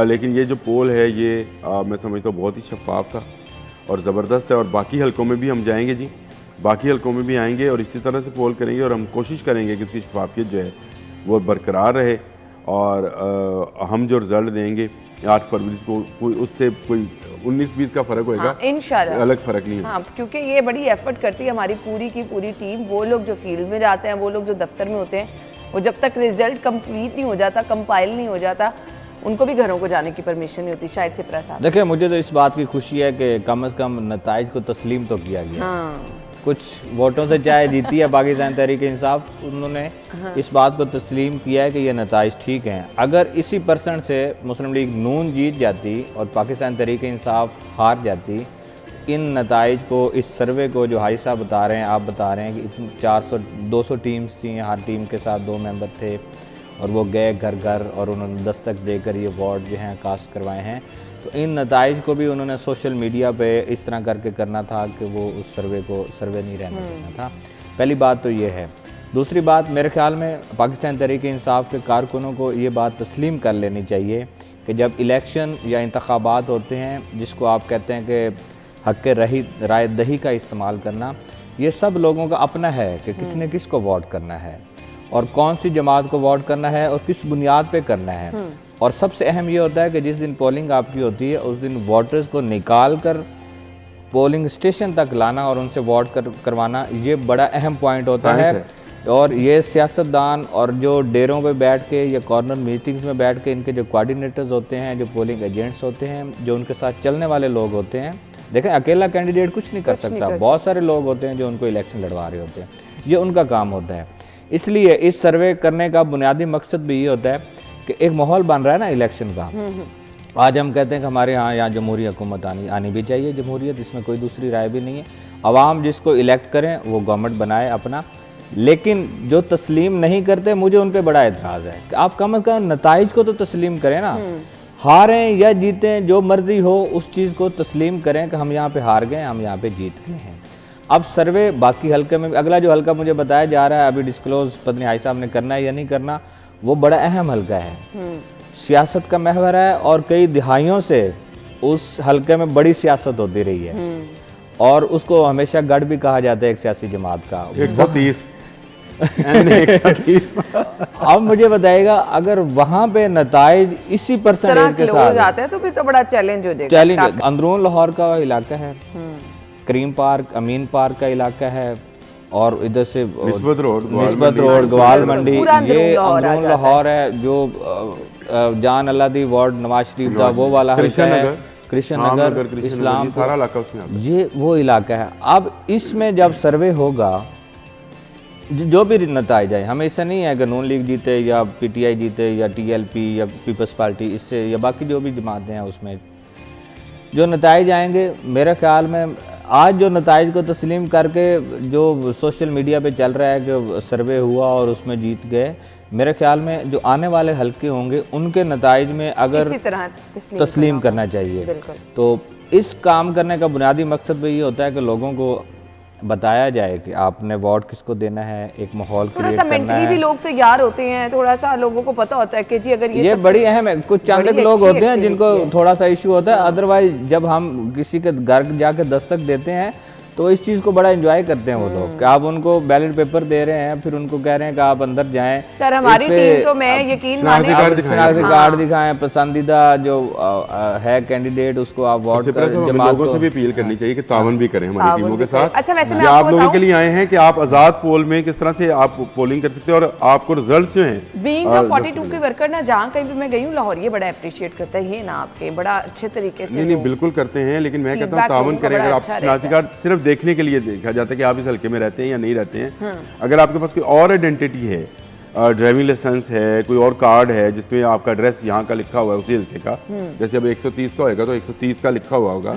लेकिन ये जो पोल है ये मैं समझता हूँ बहुत ही शफाफ था और ज़बरदस्त है, और बाकी हल्कों में भी हम जाएंगे जी, बाकी हल्कों में भी आएंगे और इसी तरह से पोल करेंगे, और हम कोशिश करेंगे कि उसकी शफाफियत जो है वो बरकरार रहे, और हम जो रिज़ल्ट देंगे 8 फरवरी को उससे कोई 19-20 का फ़र्क होगा। हाँ, इंशाल्लाह अलग फ़र्क नहीं है। हाँ, क्योंकि ये बड़ी एफर्ट करती है हमारी पूरी की पूरी टीम। वो लोग जो फील्ड में जाते हैं, वो लोग जो दफ्तर में होते हैं, वो जब तक रिजल्ट कंप्लीट नहीं हो जाता, कंपाइल नहीं हो जाता, उनको भी घरों को जाने की परमिशन नहीं होती। शायद से प्रसाद देखिए, मुझे तो इस बात की खुशी है कि कम से कम नताइज को तस्लीम तो किया गया। हाँ। कुछ वोटों से चाहे जीती है पाकिस्तान तहरीक इंसाफ, उन्होंने इस बात को तस्लीम किया है कि ये नताइज ठीक हैं। अगर इसी % से मुस्लिम लीग नून जीत जाती और पाकिस्तान तहरीक इंसाफ हार जाती, इन नताइज को, इस सर्वे को जो हाई साहब बता रहे हैं, आप बता रहे हैं कि 400-200 टीम्स थी, हर टीम के साथ 2 मेंबर थे, और वो गए घर घर और उन्होंने दस्तक देकर ये वोट जो हैं कास्ट करवाए हैं। तो इन नताइज को भी उन्होंने सोशल मीडिया पे इस तरह करके करना था कि वो उस सर्वे को सर्वे नहीं रहने देना था। पहली बात तो ये है। दूसरी बात, मेरे ख्याल में पाकिस्तान तहरीक इंसाफ के कारकुनों को ये बात तस्लीम कर लेनी चाहिए कि जब इलेक्शन या इंतखाबात होते हैं, जिसको आप कहते हैं कि हक़ राय दही का इस्तेमाल करना, ये सब लोगों का अपना है कि किसने किसको वोट करना है और कौन सी जमात को वोट करना है और किस बुनियाद पे करना है। और सबसे अहम ये होता है कि जिस दिन पोलिंग आपकी होती है, उस दिन वोटर्स को निकाल कर पोलिंग स्टेशन तक लाना और उनसे वोट करवाना, ये बड़ा अहम पॉइंट होता है। और ये सियासतदान और जो डेरों पे बैठ के या कॉर्नर मीटिंग्स में बैठ के इनके जो कोऑर्डिनेटर्स होते हैं, जो पोलिंग एजेंट्स होते हैं, जो उनके साथ चलने वाले लोग होते हैं, देखें अकेला कैंडिडेट कुछ नहीं कर सकता, बहुत सारे लोग होते हैं जो उनको इलेक्शन लड़वा रहे होते हैं, ये उनका काम होता है। इसलिए इस सर्वे करने का बुनियादी मकसद भी ये होता है कि एक माहौल बन रहा है ना इलेक्शन का। आज हम कहते हैं कि हमारे यहाँ जमहूरी हुकूमत आनी भी चाहिए, जमहूरियत, इसमें कोई दूसरी राय भी नहीं है। अवाम जिसको इलेक्ट करें वो गवर्नमेंट बनाए अपना, लेकिन जो तस्लीम नहीं करते, मुझे उन पर बड़ा एतराज़ है कि आप कम अज़ कम नताइज को तो तस्लीम करें ना। हारें या जीतें, जो मर्जी हो, उस चीज़ को तस्लीम करें कि हम यहाँ पे हार गए, हम यहाँ पे जीत गए हैं। अब सर्वे बाकी हल्के में, अगला जो हल्का मुझे बताया जा रहा है, अभी डिस्क्लोज पत्नी हाई साहब ने करना है या नहीं करना, वो बड़ा अहम हल्का है, सियासत का महवर है, और कई दिहाइयों से उस हल्के में बड़ी सियासत होती रही है, और उसको हमेशा गढ़ भी कहा जाता है एक सियासी जमात का। 130 अब मुझे बताइएगा, अगर वहाँ पे नताइज इसी परसेंटेज के साथ आते हैं तो फिर तो बड़ा चैलेंज हो जाएगा। चैलेंज अंदरून लाहौर का इलाका है, करीम पार्क, अमीन पार्क का इलाका है, और इधर से निस्बत रोड, गवाल मंडी, ये अंदरून लाहौर है। जो जान अल्लाह दी वार्ड नवाज शरीफ का वो वाला हल्का है, कृष्णनगर, इस्लाम, सारा इलाका उसमें आता है। ये वो इलाका है। अब इसमें जब सर्वे होगा, जो भी नताइज आए, हमें इससे नहीं है कि नून लीग जीते या पीटीआई जीते या टीएलपी या पीपल्स पार्टी, इससे या बाकी जो भी जमातें हैं उसमें जो नताइज आएंगे, मेरे ख्याल में आज जो नताइज को तस्लीम करके जो सोशल मीडिया पे चल रहा है कि सर्वे हुआ और उसमें जीत गए, मेरे ख्याल में जो आने वाले हल्के होंगे उनके नताइज में अगर इसी तरह तस्लीम करना चाहिए। तो इस काम करने का बुनियादी मकसद भी ये होता है कि लोगों को बताया जाए कि आपने वोट किसको देना है, एक माहौल क्रिएट करना है। भी लोग तैयार होते हैं, थोड़ा सा लोगों को पता होता है कि जी अगर ये बड़ी अहम है। कुछ चंद लोग होते हैं जिनको थोड़ा सा इशू होता है, अदरवाइज जब हम किसी के घर जाके दस्तक देते हैं तो इस चीज़ को बड़ा एंजॉय करते हैं वो लोग, कि आप उनको बैलेट पेपर दे रहे हैं, फिर उनको कह रहे हैं कि आप अंदर जाएं। सर हमारी टीम तो मैं यकीन माने शनाख्ती कार्ड दिखाएं, पसंदीदा जो है कैंडिडेट उसको आप वोट लोगों से भी अपील करनी चाहिए कि तावन भी करें हमारी टीमों के साथ। अच्छा वैसे मैं आप लोगों के लिए आए हैं कि आप आजाद पोल में किस तरह से आप पोलिंग कर सकते हैं और आपको रिजल्ट जो हैं बीइंग द 42 के वर्कर ना, जहाँ कहीं भी मैं गई हूँ लाहौर, ये बड़ा अप्रिशिएट करता है ये ना आपके बड़ा अच्छे तरीके से। नहीं बिल्कुल करते हैं, लेकिन मैं कहता हूँ तावन करें। अगर आप शनाख्ती कार्ड सिर्फ देखने के लिए देखा जाता है कि आप इस हल्के में रहते हैं या नहीं रहते हैं, अगर आपके पास कोई और आइडेंटिटी है, ड्राइविंग लाइसेंस है, कोई और कार्ड है जिसमें आपका एड्रेस यहाँ का लिखा हुआ है उसी हल्के का, जैसे अब 130 का होगा तो 130 का लिखा हुआ होगा,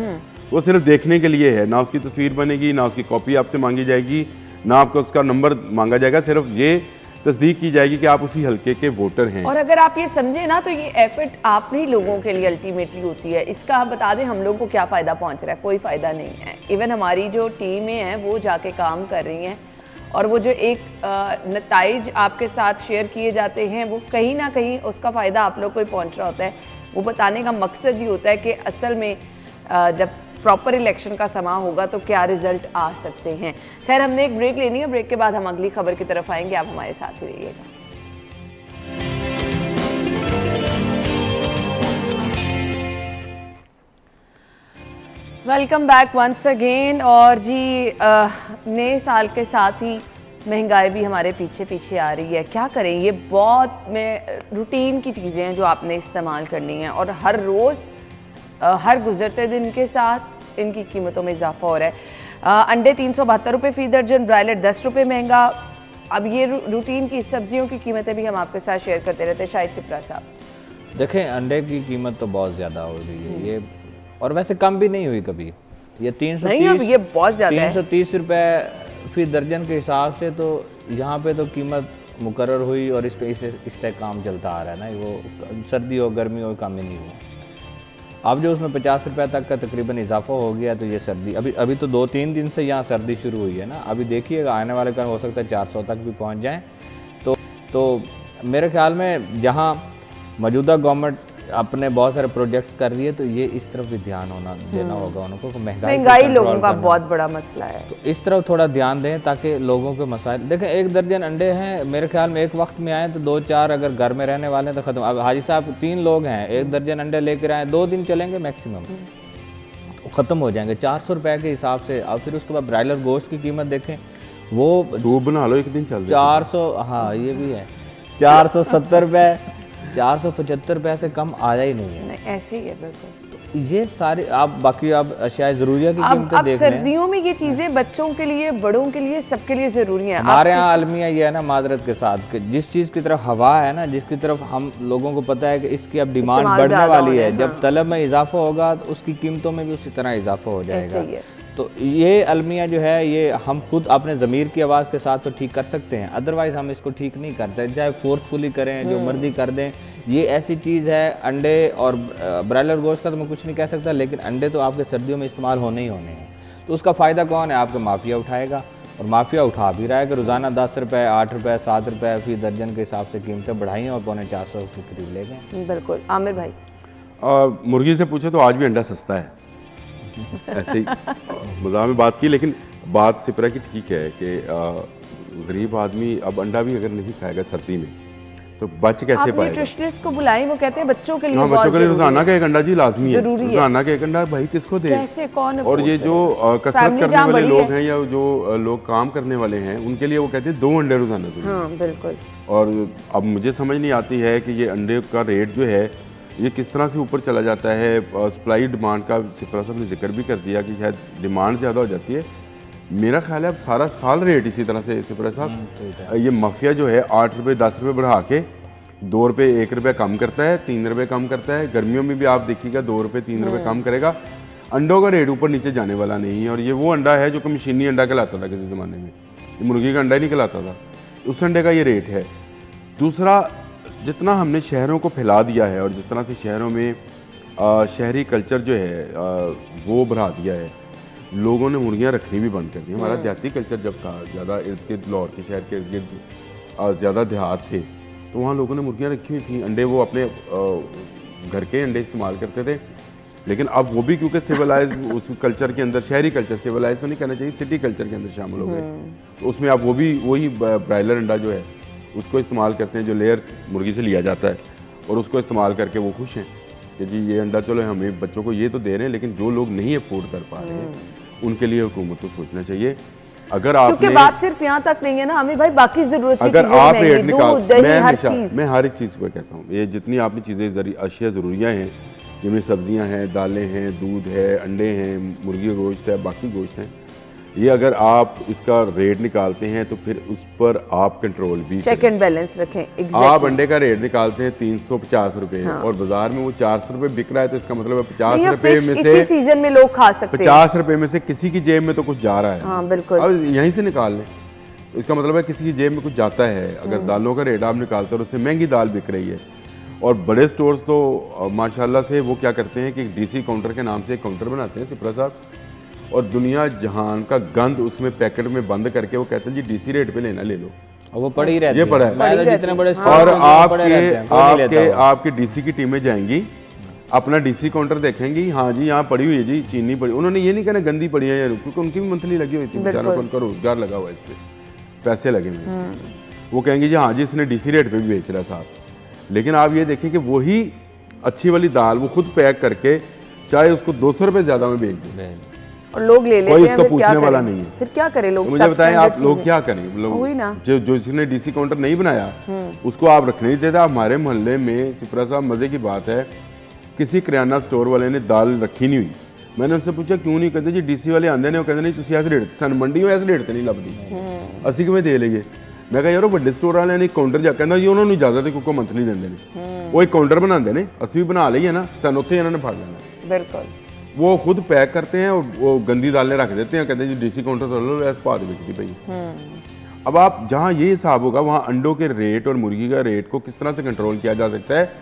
वो सिर्फ देखने के लिए है, ना उसकी तस्वीर बनेगी, ना उसकी कॉपी आपसे मांगी जाएगी, ना आपको उसका नंबर मांगा जाएगा, सिर्फ ये तस्दीक की जाएगी कि आप उसी हल्के के वोटर हैं। और अगर आप ये समझे ना तो ये एफर्ट आप ही लोगों के लिए अल्टीमेटली होती है। इसका आप बता दें हम लोगों को क्या फ़ायदा पहुंच रहा है, कोई फ़ायदा नहीं है। इवन हमारी जो टीमें हैं वो जाके काम कर रही हैं और वो जो एक नताइज आपके साथ शेयर किए जाते हैं वो कहीं ना कहीं उसका फ़ायदा आप लोग को ही पहुँच रहा होता है। वो बताने का मकसद ये होता है कि असल में जब प्रॉपर इलेक्शन का समा होगा तो क्या रिजल्ट आ सकते हैं। खैर हमने एक ब्रेक लेनी है, ब्रेक के बाद हम अगली खबर की तरफ आएंगे, आप हमारे साथ ही रहिएगा। Welcome back once again. और जी नए साल के साथ ही महंगाई भी हमारे पीछे पीछे आ रही है। क्या करें, ये बहुत में रूटीन की चीज़ें हैं जो आपने इस्तेमाल करनी है और हर रोज़ हर गुजरते दिन के साथ इनकी कीमतों में इजाफा हो रहा है। अंडे 372 रुपये फ़ी दर्जन, ब्रायलर 10 रुपये महंगा। अब ये रूटीन की सब्जियों की कीमतें भी हम आपके साथ शेयर करते रहते हैं। शाहिद सिप्रा साहब देखें, अंडे की कीमत तो बहुत ज़्यादा हो रही है ये, और वैसे कम भी नहीं हुई कभी। ये 330 रुपये फ़ी दर्जन के हिसाब से तो यहाँ पे तो कीमत मुकर्रर हुई और इस पे इस तक काम चलता आ रहा है ना, वो सर्दी हो गर्मी हो कम ही नहीं हुआ। अब जो उसमें 50 रुपये तक का तकरीबन इजाफा हो गया, तो ये सर्दी अभी तो 2-3 दिन से यहाँ सर्दी शुरू हुई है ना। अभी देखिएगा आने वाले कल हो सकता है 400 तक भी पहुँच जाएँ। तो मेरे ख्याल में जहाँ मौजूदा गवर्नमेंट अपने बहुत सारे प्रोजेक्ट्स कर रही है तो ये इस तरफ भी ध्यान देना होगा उनको। महंगाई लोगों का बहुत बड़ा मसला है, तो इस तरफ थोड़ा ध्यान दें ताकि लोगों के मसाइल देखें। 1 दर्जन अंडे हैं मेरे ख्याल में, एक वक्त में आए तो 2-4 अगर घर में रहने वाले हैं तो ख़त्म। अब हाजी साहब 3 लोग हैं, 1 दर्जन अंडे लेकर आए, 2 दिन चलेंगे मैक्सिमम, ख़त्म हो जाएंगे 400 रुपये के हिसाब से। अब फिर उसके बाद ब्रायलर गोश्त की कीमत देखें, वो सूप बना लो एक दिन चल 400, हाँ ये भी है 470 रुपये, 475 रुपये से कम आया ही नहीं है। नहीं, ऐसे ही है बिल्कुल। तो ये सारे आप बाकी आप अशिया ज़रूरिया की कीमतें देख लें। सर्दियों में ये चीज़ें बच्चों के लिए, बड़ों के लिए, सबके लिए ज़रूरी है। हमारे यहाँ अलमिया ये है ना, मादरत के साथ कि जिस चीज़ की तरफ हवा है ना, जिसकी तरफ हम लोगों को पता है कि इसकी अब डिमांड बढ़ने वाली है, जब तलब में इजाफा होगा तो उसकी कीमतों में भी उसी तरह इजाफा हो जाएगा। तो ये अलमिया जो है ये हम खुद अपने ज़मीर की आवाज़ के साथ तो ठीक कर सकते हैं, अदरवाइज़ हम इसको ठीक नहीं करते, चाहे फोर्सफुली करें, जो मर्जी कर दें। ये ऐसी चीज़ है, अंडे और ब्रायलर गोश्त का तो मैं कुछ नहीं कह सकता, लेकिन अंडे तो आपके सर्दियों में इस्तेमाल होने ही होने हैं। तो उसका फ़ायदा कौन है? आपके माफिया उठाएगा, और माफिया उठा भी रहा है कि रोज़ाना 10 रुपये, 8 रुपये, 7 रुपये फ़ी दर्जन के हिसाब से कीमतें बढ़ाई और 450 के करीब ले गए। बिल्कुल। आमिर भाई, मुर्गी से पूछे तो आज भी अंडा सस्ता है। ऐसे ही मज़ाक में बात की, लेकिन बात सिपरा की ठीक है कि गरीब आदमी अब अंडा भी अगर नहीं खाएगा सर्दी में तो बच कैसे पाएगा? न्यूट्रिशनिस्ट को बुलाएं, वो कहते हैं बच्चों के लिए हाँ, बच्चों के लिए रोजाना का 1 अंडा जी लाजमी है। रोजाना का 1 अंडा भाई किसको दे? कैसे, कौन? और ये जो कसरत करने वाले लोग हैं या जो लोग काम करने वाले हैं उनके लिए वो कहते हैं 2 अंडे रोजाना। हाँ बिल्कुल। और अब मुझे समझ नहीं आती है कि ये अंडे का रेट जो है ये किस तरह से ऊपर चला जाता है। सप्लाई डिमांड का सिपरा साहब ने जिक्र भी कर दिया कि शायद डिमांड ज़्यादा हो जाती है। मेरा ख्याल है अब सारा साल रेट इसी तरह से सिपरा साहब, ये माफिया जो है 8 रुपये 10 रुपये बढ़ा के 2 रुपये 1 रुपया कम करता है, 3 रुपये कम करता है। गर्मियों में भी आप देखिएगा 2 रुपये 3 रुपये कम करेगा। अंडों का रेट ऊपर नीचे जाने वाला नहीं है। और ये वो अंडा है जो कि मशीनी अंडा कहलाता था किसी ज़माने में, ये मुर्गी का अंडा ही नहीं कहलाता था, उस अंडे का ये रेट है। दूसरा, जितना हमने शहरों को फैला दिया है और जिस तरह से शहरों में शहरी कल्चर जो है वो बढ़ा दिया है, लोगों ने मुर्गियाँ रखनी भी बंद कर दी। हमारा देहाती कल्चर जब था, ज़्यादा इर्द गिर्द लाहौर के शहर के इर्द गिर्द ज़्यादा देहात थे, तो वहाँ लोगों ने मुर्गियाँ रखी हुई थी। अंडे वो अपने घर के अंडे इस्तेमाल करते थे। लेकिन अब वो भी क्योंकि सिविलाइज उस कल्चर के अंदर, शहरी कल्चर, सिविलाइज तो नहीं कहना चाहिए, सिटी कल्चर के अंदर शामिल हो गए, तो उसमें अब वो भी वही ब्रायलर अंडा जो है उसको इस्तेमाल करते हैं, जो लेयर मुर्गी से लिया जाता है, और उसको इस्तेमाल करके वो खुश हैं कि जी ये अंडा चलो हमें बच्चों को ये तो दे रहे हैं, लेकिन जो लोग नहीं अफोर्ड कर पा रहे हैं उनके लिए हुकूमत को सोचना चाहिए। अगर आप क्योंकि बात सिर्फ यहाँ तक नहीं है ना, हमें भाई बाकी जरूरत की अगर चीजें आप महंगी, रेट निकाल, दूध दही हर चीज, मैं हर एक चीज़ को कहता हूँ, ये जितनी आपने चीज़ें अशिया ज़रूरियाँ हैं, जिनमें सब्जियां हैं, दालें हैं, दूध है, अंडे हैं, मुर्गी गोश्त है, बाकी गोश्त हैं, ये अगर आप इसका रेट निकालते हैं तो फिर उस पर आप कंट्रोल भी चेक एंड बैलेंस रखें। आप अंडे का रेट निकालते हैं 350 रुपये और बाजार में वो 400 रुपये बिक रहा है, तो इसका मतलब है 50 रुपये में से इसी सीजन में लोग खा सकते हैं, 50 रुपये में से किसी की जेब में तो कुछ जा रहा है। हाँ, बिल्कुल। अब यहीं से निकाल लें, तो इसका मतलब है किसी की जेब में कुछ जाता है। अगर दालों का रेट आप निकालते हो और उससे महंगी दाल बिक रही है, और बड़े स्टोर्स तो माशाल्लाह से वो क्या करते हैं कि डीसी काउंटर के नाम से एक काउंटर बनाते हैं सिपरा साहब, और दुनिया जहान का गंद उसमें पैकेट में बंद करके वो कहते हैं जी डीसी रेट पे लेना ले लो, और वो पड़ी रहती ये पड़ा है। जितने बड़े और आपके डीसी की टीमें जाएंगी, अपना डीसी काउंटर देखेंगी, हाँ जी यहाँ पड़ी हुई है जी चीनी पड़ी, उन्होंने ये नहीं कहना गंदी पड़ी है, क्योंकि उनकी भी मंथली लगी हुई थी, बेचारों को उनका रोजगार लगा हुआ है, इस पर पैसे लगे हुए, वो कहेंगे जी हाँ जी इसने डीसी रेट पे भी बेच रहा है साहब। लेकिन आप ये देखें कि वही अच्छी वाली दाल वो खुद पैक करके चाहे उसको 200 रुपये ज़्यादा में बेच दें, और लोग ले लेते हैं, फिर क्या वाला नहीं है। फिर क्या करें लोग? मुझे बताएं आप लोग क्या करें? वही ना, जो जिसने डीसी काउंटर नहीं बनाया उसको आप रखने नहीं देते। हमारे मोहल्ले में सिपरा साहब मजे की बात है, किसी किराना स्टोर वाले ने दाल रखी नहीं हुई, मैंने उनसे पूछा क्यों नहीं, कहते जी डीसी वाले आंदे ने, वो कहते नहीं तुम ऐसे रेट सन मंडी में ऐसे रेट तो नहीं लगती, असि किमें दे लेंगे। मैं कहा यार बड़े स्टोर वाले ने काउंटर जा कहना जी उन्होंने इजाजत है क्योंकि मंथली देंगे ने, वो एक काउंटर बनाते हैं, असि भी बना ली है ना, सन उत्थे इन्होंने फड़ लेना। बिल्कुल, वो खुद पैक करते हैं और वो गंदी दालें रख देते हैं, कहते हैं जी डीसी काउंटर तो लो ऐसे भाव बिकती पई। अब आप जहाँ ये हिसाब होगा वहाँ अंडों के रेट और मुर्गी का रेट को किस तरह से कंट्रोल किया जा सकता है।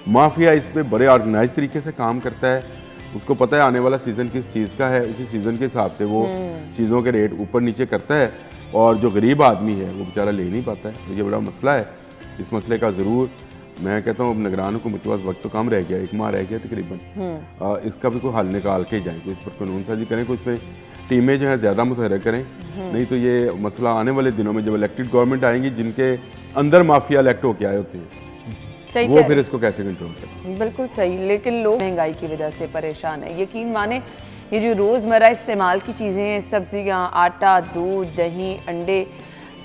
माफिया इस पर बड़े ऑर्गेनाइज तरीके से काम करता है, उसको पता है आने वाला सीज़न किस चीज़ का है, उसी सीज़न के हिसाब से वो चीज़ों के रेट ऊपर नीचे करता है, और जो गरीब आदमी है वो बेचारा ले नहीं पाता है। तो ये बड़ा मसला है। इस मसले का ज़रूर मैं कहता हूँ अब निगरान हुकूमत के पास वक्त तो कम रह गया, 1 माह रह गया तकरीबन, इसका भी कोई हल निकाल के जाएँ, कोई इस पर कानून साजी करें, कोई इस पर टीमें जो है ज़्यादा मुतहरक करें, नहीं तो ये मसला आने वाले दिनों में जब इलेक्टेड गवर्नमेंट आएंगी जिनके अंदर माफिया इलेक्ट होके आए होते हैं, वो फिर इसको कैसे कंट्रोल करें। बिल्कुल सही, लेकिन लोग महंगाई की वजह से परेशान है। यकीन माने ये जो रोज़मर्रा इस्तेमाल की चीज़ें हैं, सब्जियां, आटा, दूध, दही, अंडे,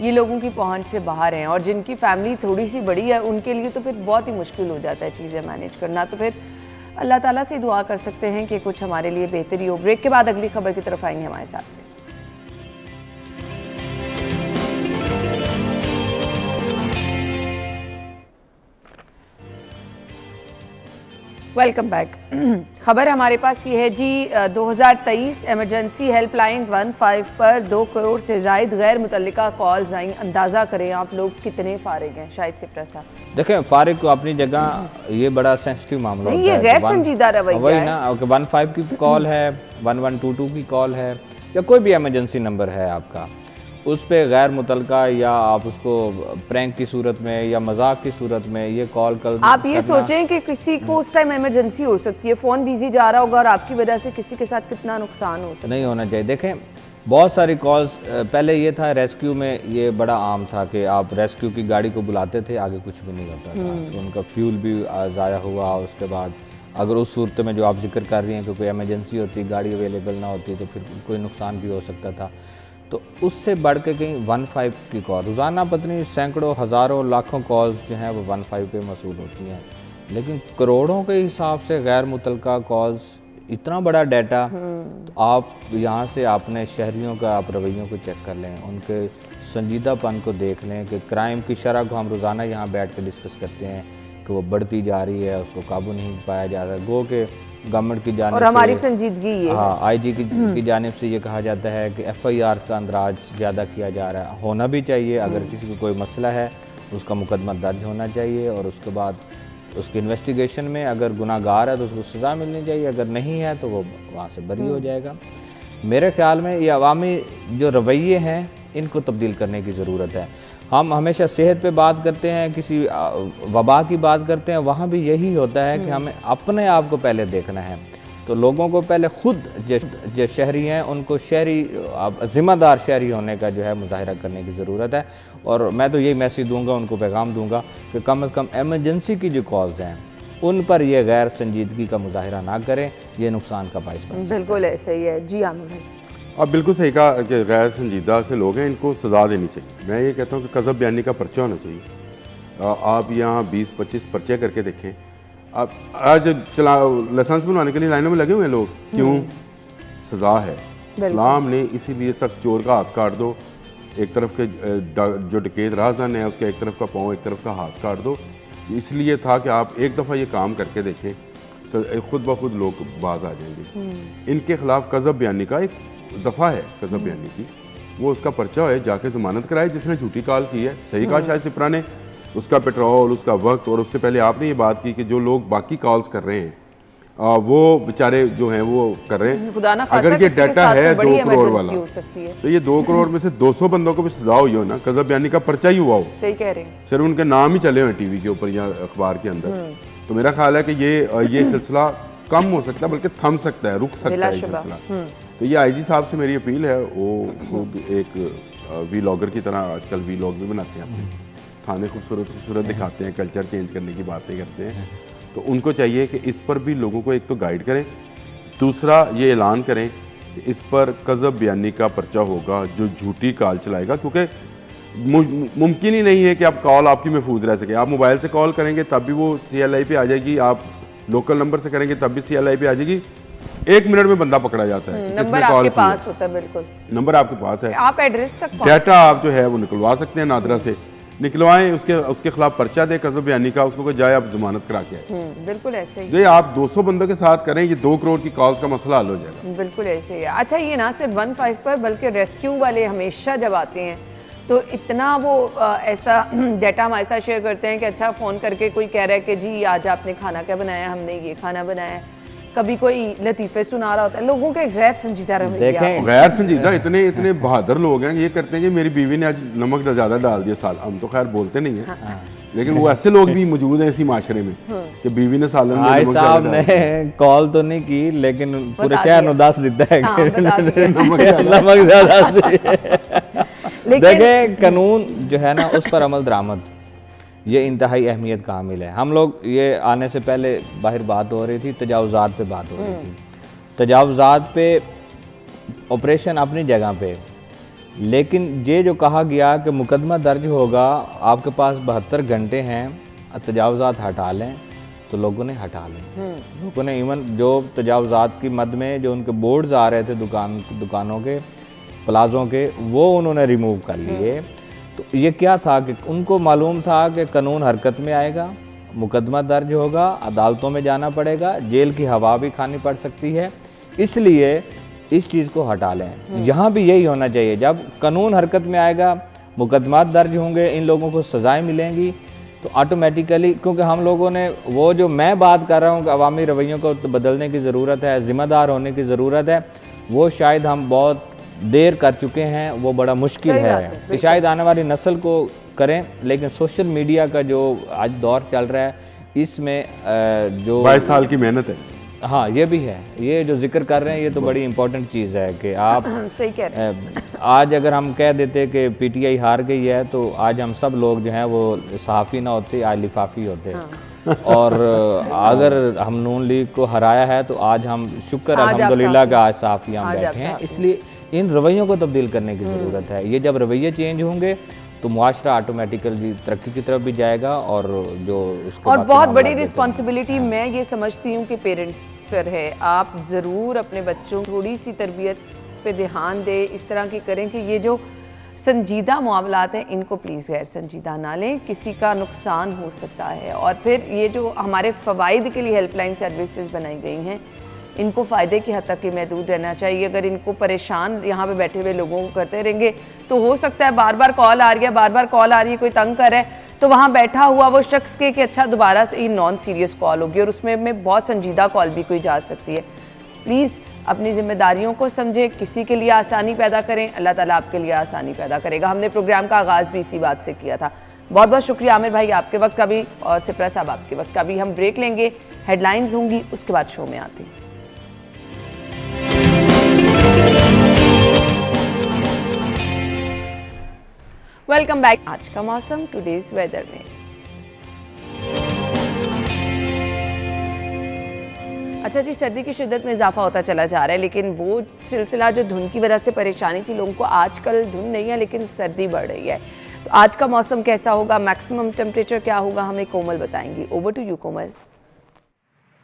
ये लोगों की पहुंच से बाहर हैं, और जिनकी फैमिली थोड़ी सी बड़ी है उनके लिए तो फिर बहुत ही मुश्किल हो जाता है चीज़ें मैनेज करना। तो फिर अल्लाह ताला से दुआ कर सकते हैं कि कुछ हमारे लिए बेहतरी हो। ब्रेक के बाद अगली खबर की तरफ आएंगे हमारे साथ। Welcome back. खबर हमारे पास ये है जी, 2023 एमरजेंसी हेल्पलाइन 15 पर 2 करोड़ से जायद गैर मुतल्लिका कॉल्स आई। अंदाज़ा करें आप लोग कितने फारिग हैं? शायद सिपरा साहब देखें, फारिग को अपनी जगह ये बड़ा सेंसिटिव मामला नहीं, ये गैर संजीदा रवैया है। वही ना, 15 की कॉल है, 1122 की कॉल है, या कोई भी इमरजेंसी नंबर है आपका, उस पर गैर मुतलका या आप उसको प्रैंक की सूरत में या मजाक की सूरत में ये कॉल कर, आप ये सोचें कि किसी को उस टाइम इमरजेंसी हो सकती है, फ़ोन बिजी जा रहा होगा और आपकी वजह से किसी के साथ कितना नुकसान हो सकता है। नहीं होना चाहिए। देखें, बहुत सारी कॉल्स, पहले ये था रेस्क्यू में ये बड़ा आम था कि आप रेस्क्यू की गाड़ी को बुलाते थे, आगे कुछ भी नहीं होता था, तो उनका फ्यूल भी ज़ाया हुआ। उसके बाद अगर उस सूरत में जो आप जिक्र कर रही हैं कि कोई इमरजेंसी होती, गाड़ी अवेलेबल ना होती, तो फिर कोई नुकसान भी हो सकता था। तो उससे बढ़ के कहीं 15 की कॉल, रोज़ाना पता नहीं सैकड़ों, हज़ारों, लाखों कॉल्स जो हैं वो 15 पे मसूल होती हैं। लेकिन करोड़ों के हिसाब से गैर मुतलका कॉल्स, इतना बड़ा डाटा, तो आप यहाँ से अपने शहरियों का आप रवैयों को चेक कर लें, उनके संजीदापन को देख लें कि क्राइम की शरह को हम रोज़ाना यहाँ बैठ कर डिस्कस करते हैं कि वो बढ़ती जा रही है, उसको काबू नहीं पाया जा रहा। गो के गवर्नमेंट की जानिब और हमारी संजीदगी ये हाँ आईजी की जानिब से ये कहा जाता है कि FIR का अंदराज ज़्यादा किया जा रहा है, होना भी चाहिए। अगर किसी को कोई मसला है उसका मुकदमा दर्ज होना चाहिए और उसके बाद उसकी इन्वेस्टिगेशन में अगर गुनाहगार है तो उसको सज़ा मिलनी चाहिए, अगर नहीं है तो वो वहाँ से बरी हो जाएगा। मेरे ख्याल में ये अवामी जो रवैये हैं इनको तब्दील करने की ज़रूरत है। हम हमेशा सेहत पे बात करते हैं, किसी वबा की बात करते हैं, वहाँ भी यही होता है कि हमें अपने आप को पहले देखना है। तो लोगों को पहले खुद जो शहरी हैं उनको शहरी ज़िम्मेदार शहरी होने का जो है मुजाहिरा करने की ज़रूरत है। और मैं तो यही मैसेज दूंगा, उनको पैगाम दूंगा कि कम से कम एमरजेंसी की जो कॉल्स हैं उन पर यह गैर संजीदगी का मुजाहिरा ना करें, ये नुकसान का बाइस बन। बिल्कुल ऐसा ही है जी आमिर भाई। अब बिल्कुल सही कहा कि गैर संजीदा से लोग हैं, इनको सज़ा देनी चाहिए। मैं ये कहता हूँ कि कज़ब बयानी का पर्चा होना चाहिए। आप यहाँ 20-25 पर्चे करके देखें। आप आज लाइसेंस बनवाने के लिए लाइनों में लगे हुए हैं लोग, क्यों? सज़ा है। इस्लाम ने इसीलिए सख्त चोर का हाथ काट दो, एक तरफ के जो डकैत राहज़न है उसके एक तरफ का पाँव, एक तरफ का हाथ काट दो। इसलिए था कि आप एक दफ़ा ये काम करके देखें, खुद ब खुद लोग बाज आ जाएंगे। इनके खिलाफ कज़ब बयानी का एक दफ़ा है, कज़ब बयानी की, वो उसका पर्चा है, जाके ज़मानत कराए जिसने झूठी कॉल की है। सही कहा शायद सिप्रा ने, उसका पेट्रोल, उसका वक्त, और उससे पहले आपने ये बात की कि जो लोग बाकी कॉल्स कर रहे हैं वो बेचारे जो हैं वो कर रहे हैं। अगर ये डाटा है 2 करोड़ वाला, तो ये 2 करोड़ में से 200 बंदों को भी सजा हुई हो ना, कज़ब बयानी का पर्चा ही हुआ हो। सही कह रहे हैं। सिर्फ उनके नाम ही चले हुए टीवी के ऊपर या अखबार के अंदर। तो मेरा ख्याल है कि ये सिलसिला कम हो सकता है, बल्कि थम सकता है, रुक सकता है सिलसिला। तो ये IG साहब से मेरी अपील है, वो एक वीलॉगर की तरह आजकल वीलॉग भी बनाते हैं, खाने खूबसूरत दिखाते हैं, कल्चर चेंज करने की बातें करते हैं। तो उनको चाहिए कि इस पर भी लोगों को एक तो गाइड करें, दूसरा ये ऐलान करें कि इस पर कज़ब बयानी का पर्चा होगा जो झूठी कॉल चलाएगा, क्योंकि मुमकिन ही नहीं है कि आप कॉल आपकी महफूज रह सके। आप मोबाइल से कॉल करेंगे तब भी वो CLI पे आ जाएगी, आप लोकल नंबर से करेंगे तब भी CLI पे आ जाएगी। 1 मिनट में बंदा पकड़ा जाता है। नंबर आपके पास होता है, बिल्कुल नंबर आपके पास है, आप एड्रेस तक डाटा आप जो है वो निकलवा सकते हैं, नादरा से निकलवाएं, उसके खिलाफ पर्चा दे कज़ब बयानी का, उसको जाए आप जमानत करा के आए। बिल्कुल ऐसे ही। ये आप 200 बंदों के साथ करें, ये 2 करोड़ की कॉल्स का मसला हल हो जाएगा। बिल्कुल ऐसे ही है। अच्छा, ये ना सिर्फ 15 पर बल्कि रेस्क्यू वाले हमेशा जब आते हैं तो इतना वो ऐसा डाटा हमारे साथ शेयर करते हैं कि अच्छा फ़ोन करके कोई कह रहा है कि जी आज आपने खाना क्या बनाया, हमने ये खाना बनाया है। कभी कोई लतीफ़े सुना रहा होता है। लोगों के गैर संजीदा रवैया, गैर संजीदा इतने बहादुर लोग हैं, ये करते हैं कि मेरी बीवी ने आज नमक ज़्यादा डाल दिया साल। हम तो खैर बोलते नहीं हैं, लेकिन वो ऐसे लोग भी मौजूद हैं इसी माशरे में कि बीवी ने सालन में नमक साहब ने कॉल तो नहीं की, लेकिन पूरे शहर में दास देता है नमक ज़्यादा। देखिए, कानून जो है ना उस पर अमल दरामद ये इंतहाई अहमियत का हामिल है। हम लोग ये आने से पहले बाहर बात हो रही थी, तजावुज़ात पे बात हो रही थी। तजावुज़ात पे ऑपरेशन अपनी जगह पे, लेकिन ये जो कहा गया कि मुकदमा दर्ज होगा, आपके पास 72 घंटे हैं, तजावुज़ात हटा लें, तो लोगों ने हटा लें। लोगों ने इवन जो तजावुज़ात की मद में जो उनके बोर्ड्स आ रहे थे दुकानों के, प्लाज़ों के, वो उन्होंने रिमूव कर लिए। तो ये क्या था कि उनको मालूम था कि कानून हरकत में आएगा, मुकदमा दर्ज होगा, अदालतों में जाना पड़ेगा, जेल की हवा भी खानी पड़ सकती है, इसलिए इस चीज़ को हटा लें। यहाँ भी यही होना चाहिए, जब कानून हरकत में आएगा, मुकदमा दर्ज होंगे, इन लोगों को सज़ाएं मिलेंगी, तो ऑटोमेटिकली, क्योंकि हम लोगों ने वो जो मैं बात कर रहा हूँ कि अवामी रवैयों को बदलने की ज़रूरत है, ज़िम्मेदार होने की ज़रूरत है, वो शायद हम बहुत देर कर चुके हैं, वो बड़ा मुश्किल है कि शायद आने वाली नस्ल को करें। लेकिन सोशल मीडिया का जो आज दौर चल रहा है, इसमें जो 22 साल की मेहनत है, हाँ ये भी है, ये जो जिक्र कर रहे हैं ये तो बड़ी इंपॉर्टेंट चीज़ है कि आप सही कह रहे हैं। आज अगर हम कह देते कि PTI हार गई है, तो आज हम सब लोग जो हैं वो सहाफ़ी ना होते, आज लिफाफी होते। और अगर हम नून लीग को हराया है, तो आज हम शुक्र अल्हम्दुलिल्लाह का आज सहाफ़ी हम बैठे हैं। इसलिए इन रवैयों को तब्दील करने की ज़रूरत है। ये जब रवैये चेंज होंगे तो मुआशरा ऑटोमेटिकली तरक्की की तरफ भी जाएगा और जो उसके और बाद बहुत बड़ी मामला रिस्पॉन्सिबिलिटी मैं ये समझती हूँ कि पेरेंट्स पर है। आप ज़रूर अपने बच्चों को थोड़ी सी तरबियत पे ध्यान दें, इस तरह की करें कि ये जो संजीदा मामलात हैं इनको प्लीज़ गैर संजीदा ना लें, किसी का नुकसान हो सकता है। और फिर ये जो हमारे फ़वाइद के लिए हेल्पलाइन सर्विसेज बनाई गई हैं, इनको फ़ायदे की हद तक ही महदूद रहना चाहिए। अगर इनको परेशान यहाँ पे बैठे हुए लोगों को करते रहेंगे तो हो सकता है बार बार कॉल आ रही है, बार बार कॉल आ रही है, कोई तंग कर है तो वहाँ बैठा हुआ वो शख्स के कि अच्छा दोबारा से ये नॉन सीरियस कॉल होगी और उसमें में बहुत संजीदा कॉल भी कोई जा सकती है। प्लीज़ अपनी जिम्मेदारियों को समझें, किसी के लिए आसानी पैदा करें, अल्लाह ताला आपके लिए आसानी पैदा करेगा। हमने प्रोग्राम का आगाज़ भी इसी बात से किया था। बहुत बहुत शुक्रिया आमिर भाई आपके वक्त का भी और सिप्रा साहब आपके वक्त का भी। हम ब्रेक लेंगे, हेडलाइंस होंगी, उसके बाद शो में आती हैं। Welcome back. आज का मौसम टुडेज वेदर में। अच्छा जी, सर्दी की शिद्दत में इजाफा होता चला जा रहा है, लेकिन वो सिलसिला जो धुंध की वजह से परेशानी थी लोगों को, आजकल धुंध नहीं है लेकिन सर्दी बढ़ रही है। तो आज का मौसम कैसा होगा, मैक्सिमम टेम्परेचर क्या होगा, हमें कोमल बताएंगी। ओवर टू यू कोमल।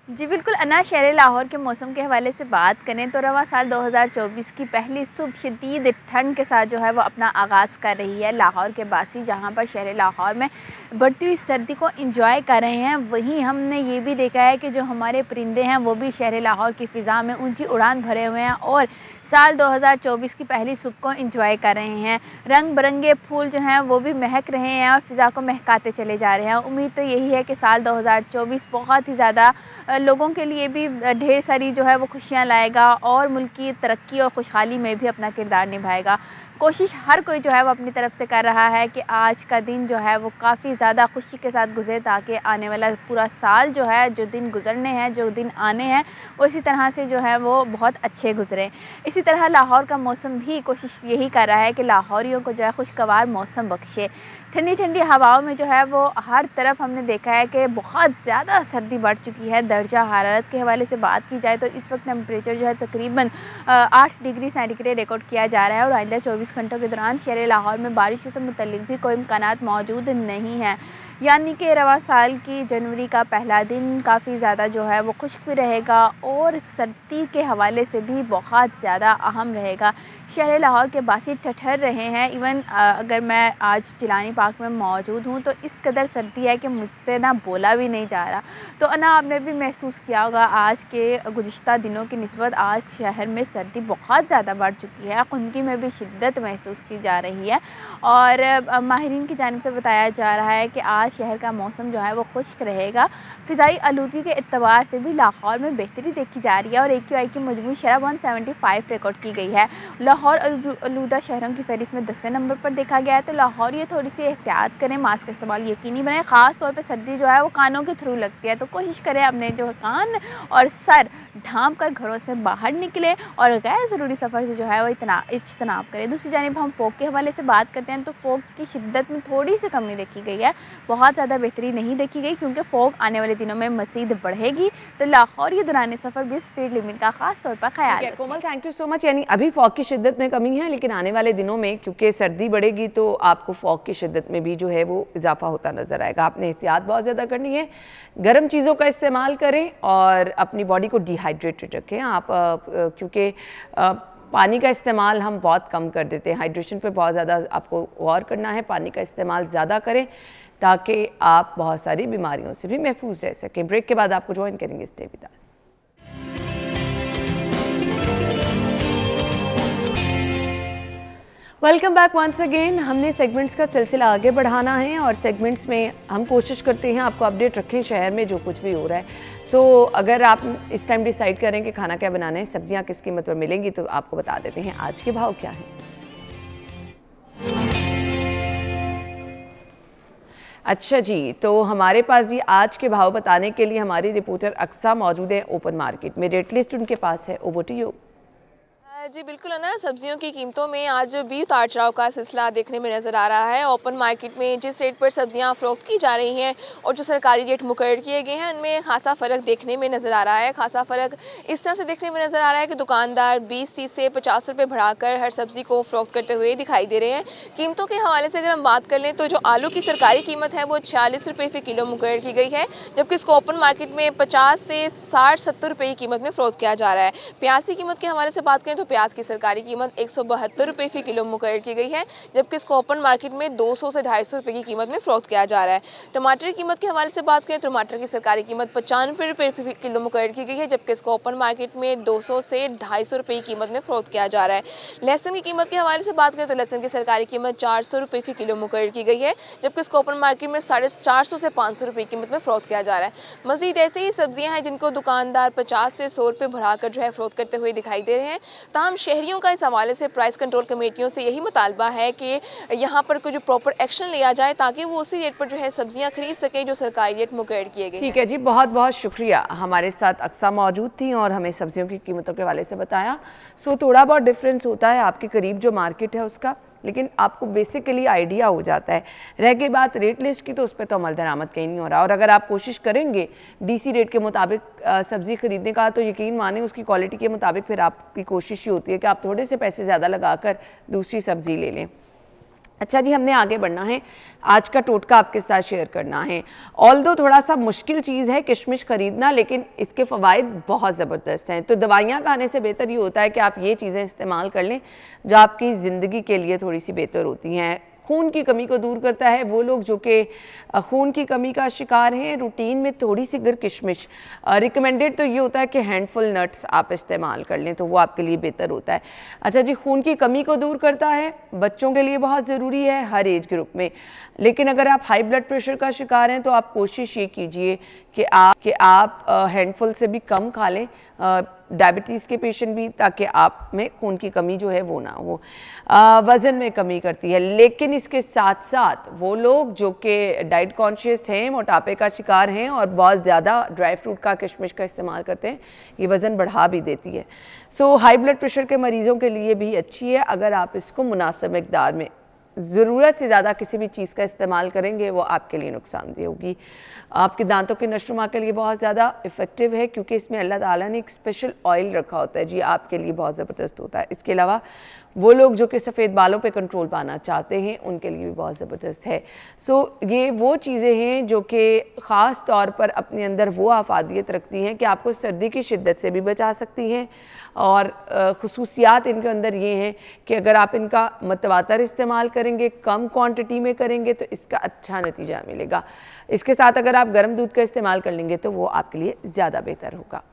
जी बिल्कुल अन्ना, शहर लाहौर के मौसम के हवाले से बात करें तो रवा साल 2024 की पहली सुबह शदीद ठंड के साथ जो है वो अपना आगाज़ कर रही है। लाहौर के बासी जहां पर शहर लाहौर में बढ़ती हुई सर्दी को एंजॉय कर रहे हैं, वहीं हमने ये भी देखा है कि जो हमारे परिंदे हैं वो भी शहर लाहौर की फ़िज़ा में ऊंची उड़ान भरे हुए हैं और साल 2024 की पहली सुबह को एंजॉय कर रहे हैं। रंग बिरंगे फूल जो हैं वो भी महक रहे हैं और फ़िज़ा को महकाते चले जा रहे हैं। उम्मीद तो यही है कि साल 2024 बहुत ही ज़्यादा लोगों के लिए भी ढेर सारी जो है वो खुशियाँ लाएगा और मुल्क की तरक्की और खुशहाली में भी अपना किरदार निभाएगा। कोशिश हर कोई जो है वो अपनी तरफ से कर रहा है कि आज का दिन जो है वो काफ़ी ज़्यादा खुशी के साथ गुजरे, ताकि आने वाला पूरा साल जो है, जो दिन गुजरने हैं, जो दिन आने हैं, वो इसी तरह से जो है वो बहुत अच्छे गुजरें। इसी तरह लाहौर का मौसम भी कोशिश यही कर रहा है कि लाहौरियों को जो है खुशगवार मौसम बख्शे। ठंडी ठंडी हवाओं में जो है वो हर तरफ हमने देखा है कि बहुत ज़्यादा सर्दी बढ़ चुकी है। दर्जा हरारत के हवाले से बात की जाए तो इस वक्त टेम्परेचर जो है तकरीबन 8 डिग्री सेंटीग्रेड रिकॉर्ड किया जा रहा है और आइंदा 24 घंटों के दौरान शहर लाहौर में बारिश से मुतल्लिक भी कोई इम्कानात मौजूद नहीं है। यानी कि रवा साल की जनवरी का पहला दिन काफ़ी ज़्यादा जो है वो खुश्क भी रहेगा और सर्दी के हवाले से भी बहुत ज़्यादा अहम रहेगा। शहर लाहौर के बासी ठठर रहे हैं। इवन अगर मैं आज जिलानी पार्क में मौजूद हूँ तो इस कदर सर्दी है कि मुझसे ना बोला भी नहीं जा रहा। तो अना आपने भी महसूस किया होगा आज के गुज़िश्ता दिनों की निस्बत आज शहर में सर्दी बहुत ज़्यादा बढ़ चुकी है, खुनकी में भी शिद्दत महसूस की जा रही है और माहिरीन की जानिब से बताया जा रहा है कि आज शहर का मौसम जो है वो खुश्क रहेगा। फ़िज़ाई आलूदगी के एतबार से भी लाहौर में बेहतरी देखी जा रही है और AQI की मजमूई शरह 175 रिकॉर्ड की गई है। लाहौर आलूदा शहरों की फहरिस्त में 10वें नंबर पर देखा गया है। तो लाहौर ये थोड़ी सी एहतियात करें, मास्क का इस्तेमाल यकीनी बनाएं। ख़ास तौर पर सर्दी जो है वो कानों के थ्रू लगती है, तो कोशिश करें अपने जो कान और सर ढाँप कर घरों से बाहर निकलें और गैर ज़रूरी सफ़र से जो है वो इज्तनाब करें। दूसरी जानिब हम फ़ोग के हवाले से बात करते हैं तो फ़ोग की शिद्दत में थोड़ी सी कमी देखी गई है, बहुत ज़्यादा बेहतरी नहीं देखी गई क्योंकि फ़ोग आने वाले दिनों में मज़ीद बढ़ेगी। तो लाहौर ये दौरान सफ़र भी स्पीड लिमिट का खास तौर पर ख्याल रखें। कोमल थैंक यू सो मच। यानी अभी फ़ॉग की शिद्दत में कमी है लेकिन आने वाले दिनों में क्योंकि सर्दी बढ़ेगी तो आपको फ़ॉग की शिद्दत में भी जो है वो इजाफा होता नज़र आएगा। आपने एहतियात बहुत ज़्यादा करनी है, गर्म चीज़ों का इस्तेमाल करें और अपनी बॉडी को डिहाइड्रेटेड रखें आप, क्योंकि पानी का इस्तेमाल हम बहुत कम कर देते हैं। हाइड्रेशन पे बहुत ज़्यादा आपको गौर करना है, पानी का इस्तेमाल ज़्यादा करें ताकि आप बहुत सारी बीमारियों से भी महफूज रह सकें। ब्रेक के बाद आपको ज्वाइन करेंगे stay with us. Welcome back once again. हमने सेगमेंट्स का सिलसिला आगे बढ़ाना है और सेगमेंट्स में हम कोशिश करते हैं आपको अपडेट रखें शहर में जो कुछ भी हो रहा है। सो अगर आप इस टाइम डिसाइड करें कि खाना क्या बनाना है, सब्जियां किस कीमत पर मिलेंगी, तो आपको बता देते हैं आज के भाव क्या हैं। अच्छा जी, तो हमारे पास जी आज के भाव बताने के लिए हमारी रिपोर्टर अक्सा मौजूद है ओपन मार्केट में। रेट लिस्ट उनके पास है। Over to you. जी बिल्कुल है ना, सब्जियों की कीमतों में आज भी उतार चढ़ाव का सिलसिला देखने में नज़र आ रहा है। ओपन मार्केट में जिस रेट पर सब्जियां फ़रोख्त की जा रही हैं और जो सरकारी रेट मुकर्रर किए गए हैं, उनमें खासा फ़र्क देखने में नज़र आ रहा है। खासा फ़र्क इस तरह से देखने में नज़र आ रहा है कि दुकानदार 20-30 से 50 रुपये बढ़ाकर हर सब्ज़ी को फ़रोख्त करते हुए दिखाई दे रहे हैं। कीमतों के हवाले से अगर हम बात कर लें तो जो आलू की सरकारी कीमत है वो 46 रुपये फ़ी किलो मुकर्रर की गई है, जबकि इसको ओपन मार्केट में 50 से 60-70 रुपये की कीमत में फ़रोख्त किया जा रहा है। प्याज की कीमत के हवाले से बात करें तो प्याज की सरकारी कीमत 172 रुपये फ़ी किलो मुकर्रर की गई है, जबकि इसको ओपन मार्केट में 200 से 250 रुपये की कीमत में फ़रोख्त किया जा रहा है। टमाटर की कीमत के हवाले से बात करें तो टमाटर की सरकारी कीमत 95 रुपये फ़ी किलो मुकर्रर की गई है, जबकि इसको ओपन मार्केट में 200 से 250 रुपये की कीमत में फ़रोख्त किया जा रहा है। लहसुन की कीमत के हवाले से बात करें तो लहसुन की सरकारी कीमत 400 रुपये फ़ी किलो मुकर्रर की गई है, जबकि इसको ओपन मार्केट में 450 से 500 रुपये की कीमत में फ़रोख्त किया जा रहा है। मज़ीद ऐसे ही सब्जियाँ हैं जिनको दुकानदार 50 से 100 रुपये बढ़ाकर जो है फ़रोख्त करते हुए दिखाई दे रहे हैं। ताहम शहरियों का इस हवाले से प्राइस कंट्रोल कमेटियों से यही मुतालबा है कि यहाँ पर कोई जो प्रॉपर एक्शन लिया जाए ताकि वो उसी रेट पर जो है सब्जियाँ खरीद सकें जो सरकारी रेट मुकर्रर किए गए। ठीक है जी, बहुत बहुत शुक्रिया। हमारे साथ अक्सा मौजूद थी और हमें सब्जियों की कीमतों के हवाले से बताया। सो थोड़ा बहुत डिफरेंस होता है आपके करीब जो मार्केट है उसका, लेकिन आपको बेसिकली आइडिया हो जाता है। रह गई बात रेट लिस्ट की तो उस पर तो अमल दरामद कहीं नहीं हो रहा। और अगर आप कोशिश करेंगे डीसी रेट के मुताबिक सब्ज़ी खरीदने का तो यकीन माने उसकी क्वालिटी के मुताबिक फिर आपकी कोशिश ही होती है कि आप थोड़े से पैसे ज़्यादा लगाकर दूसरी सब्ज़ी ले लें। अच्छा जी, हमने आगे बढ़ना है, आज का टोटका आपके साथ शेयर करना है। ऑल्दो थोड़ा सा मुश्किल चीज़ है किशमिश ख़रीदना, लेकिन इसके फ़वाइद बहुत ज़बरदस्त हैं। तो दवाइयाँ खाने से बेहतर ये होता है कि आप ये चीज़ें इस्तेमाल कर लें जो आपकी ज़िंदगी के लिए थोड़ी सी बेहतर होती हैं। खून की कमी को दूर करता है। वो लोग जो कि खून की कमी का शिकार हैं, रूटीन में थोड़ी सी गर किशमिश रिकमेंडेड तो ये होता है कि हैंडफुल नट्स आप इस्तेमाल कर लें तो वो आपके लिए बेहतर होता है। अच्छा जी, खून की कमी को दूर करता है, बच्चों के लिए बहुत ज़रूरी है हर एज ग्रुप में। लेकिन अगर आप हाई ब्लड प्रेशर का शिकार हैं तो आप कोशिश ये कीजिए कि आप हैंडफुल से भी कम खा लें, डायबिटीज़ के पेशेंट भी, ताकि आप में खून की कमी जो है वो ना हो। वज़न में कमी करती है। लेकिन इसके साथ साथ वो लोग जो कि डाइट कॉन्शियस हैं, मोटापे का शिकार हैं और बहुत ज़्यादा ड्राई फ्रूट का किशमिश का इस्तेमाल करते हैं, ये वज़न बढ़ा भी देती है। सो हाई ब्लड प्रेशर के मरीज़ों के लिए भी अच्छी है। अगर आप इसको मुनासिब मिक़दार में, ज़रूरत से ज़्यादा किसी भी चीज़ का इस्तेमाल करेंगे वो आपके लिए नुकसानदेह होगी। आपके दांतों के नशोनुमा के लिए बहुत ज़्यादा इफ़ेक्टिव है क्योंकि इसमें अल्लाह ताला ने एक स्पेशल ऑयल रखा होता है जी, आपके लिए बहुत ज़बरदस्त होता है। इसके अलावा वो लोग जो कि सफ़ेद बालों पे कंट्रोल पाना चाहते हैं उनके लिए भी बहुत ज़बरदस्त है। सो ये वो चीज़ें हैं जो कि ख़ास तौर पर अपने अंदर वो आफादियत रखती हैं कि आपको सर्दी की शिद्दत से भी बचा सकती हैं। और ख़ुसूसियात इनके अंदर ये हैं कि अगर आप इनका मतवातर इस्तेमाल करेंगे, कम क्वांटिटी में करेंगे तो इसका अच्छा नतीजा मिलेगा। इसके साथ अगर आप गर्म दूध का इस्तेमाल कर लेंगे तो वो आपके लिए ज़्यादा बेहतर होगा।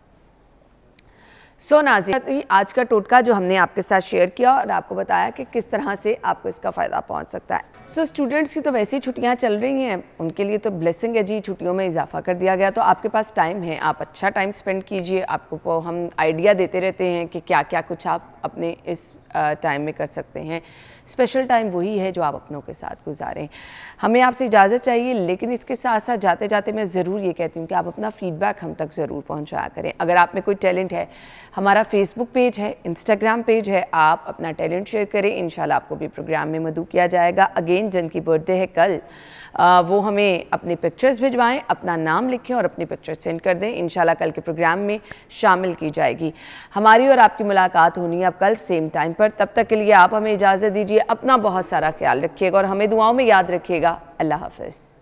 सो नाज़रीन, आज का टोटका जो हमने आपके साथ शेयर किया और आपको बताया कि किस तरह से आपको इसका फ़ायदा पहुंच सकता है। सो स्टूडेंट्स की तो वैसे ही छुट्टियां चल रही हैं, उनके लिए तो ब्लेसिंग है जी, छुट्टियों में इजाफा कर दिया गया, तो आपके पास टाइम है, आप अच्छा टाइम स्पेंड कीजिए। आपको हम आइडिया देते रहते हैं कि क्या क्या कुछ आप अपने इस टाइम में कर सकते हैं। स्पेशल टाइम वही है जो आप अपनों के साथ गुजारें। हमें आपसे इजाज़त चाहिए, लेकिन इसके साथ साथ जाते जाते मैं ज़रूर ये कहती हूँ कि आप अपना फ़ीडबैक हम तक ज़रूर पहुँचाया करें। अगर आप में कोई टैलेंट है, हमारा फेसबुक पेज है, इंस्टाग्राम पेज है, आप अपना टैलेंट शेयर करें, इंशाल्लाह आपको भी प्रोग्राम में मदऊ किया जाएगा। अगेन जिनकी बर्थडे है कल, वो हमें अपने पिक्चर्स भिजवाएं, अपना नाम लिखें और अपनी पिक्चर सेंड कर दें, इंशाल्लाह कल के प्रोग्राम में शामिल की जाएगी। हमारी और आपकी मुलाकात होनी है अब कल सेम टाइम पर। तब तक के लिए आप हमें इजाज़त दीजिए, अपना बहुत सारा ख्याल रखिएगा और हमें दुआओं में याद रखिएगा। अल्लाह हाफ़िज़।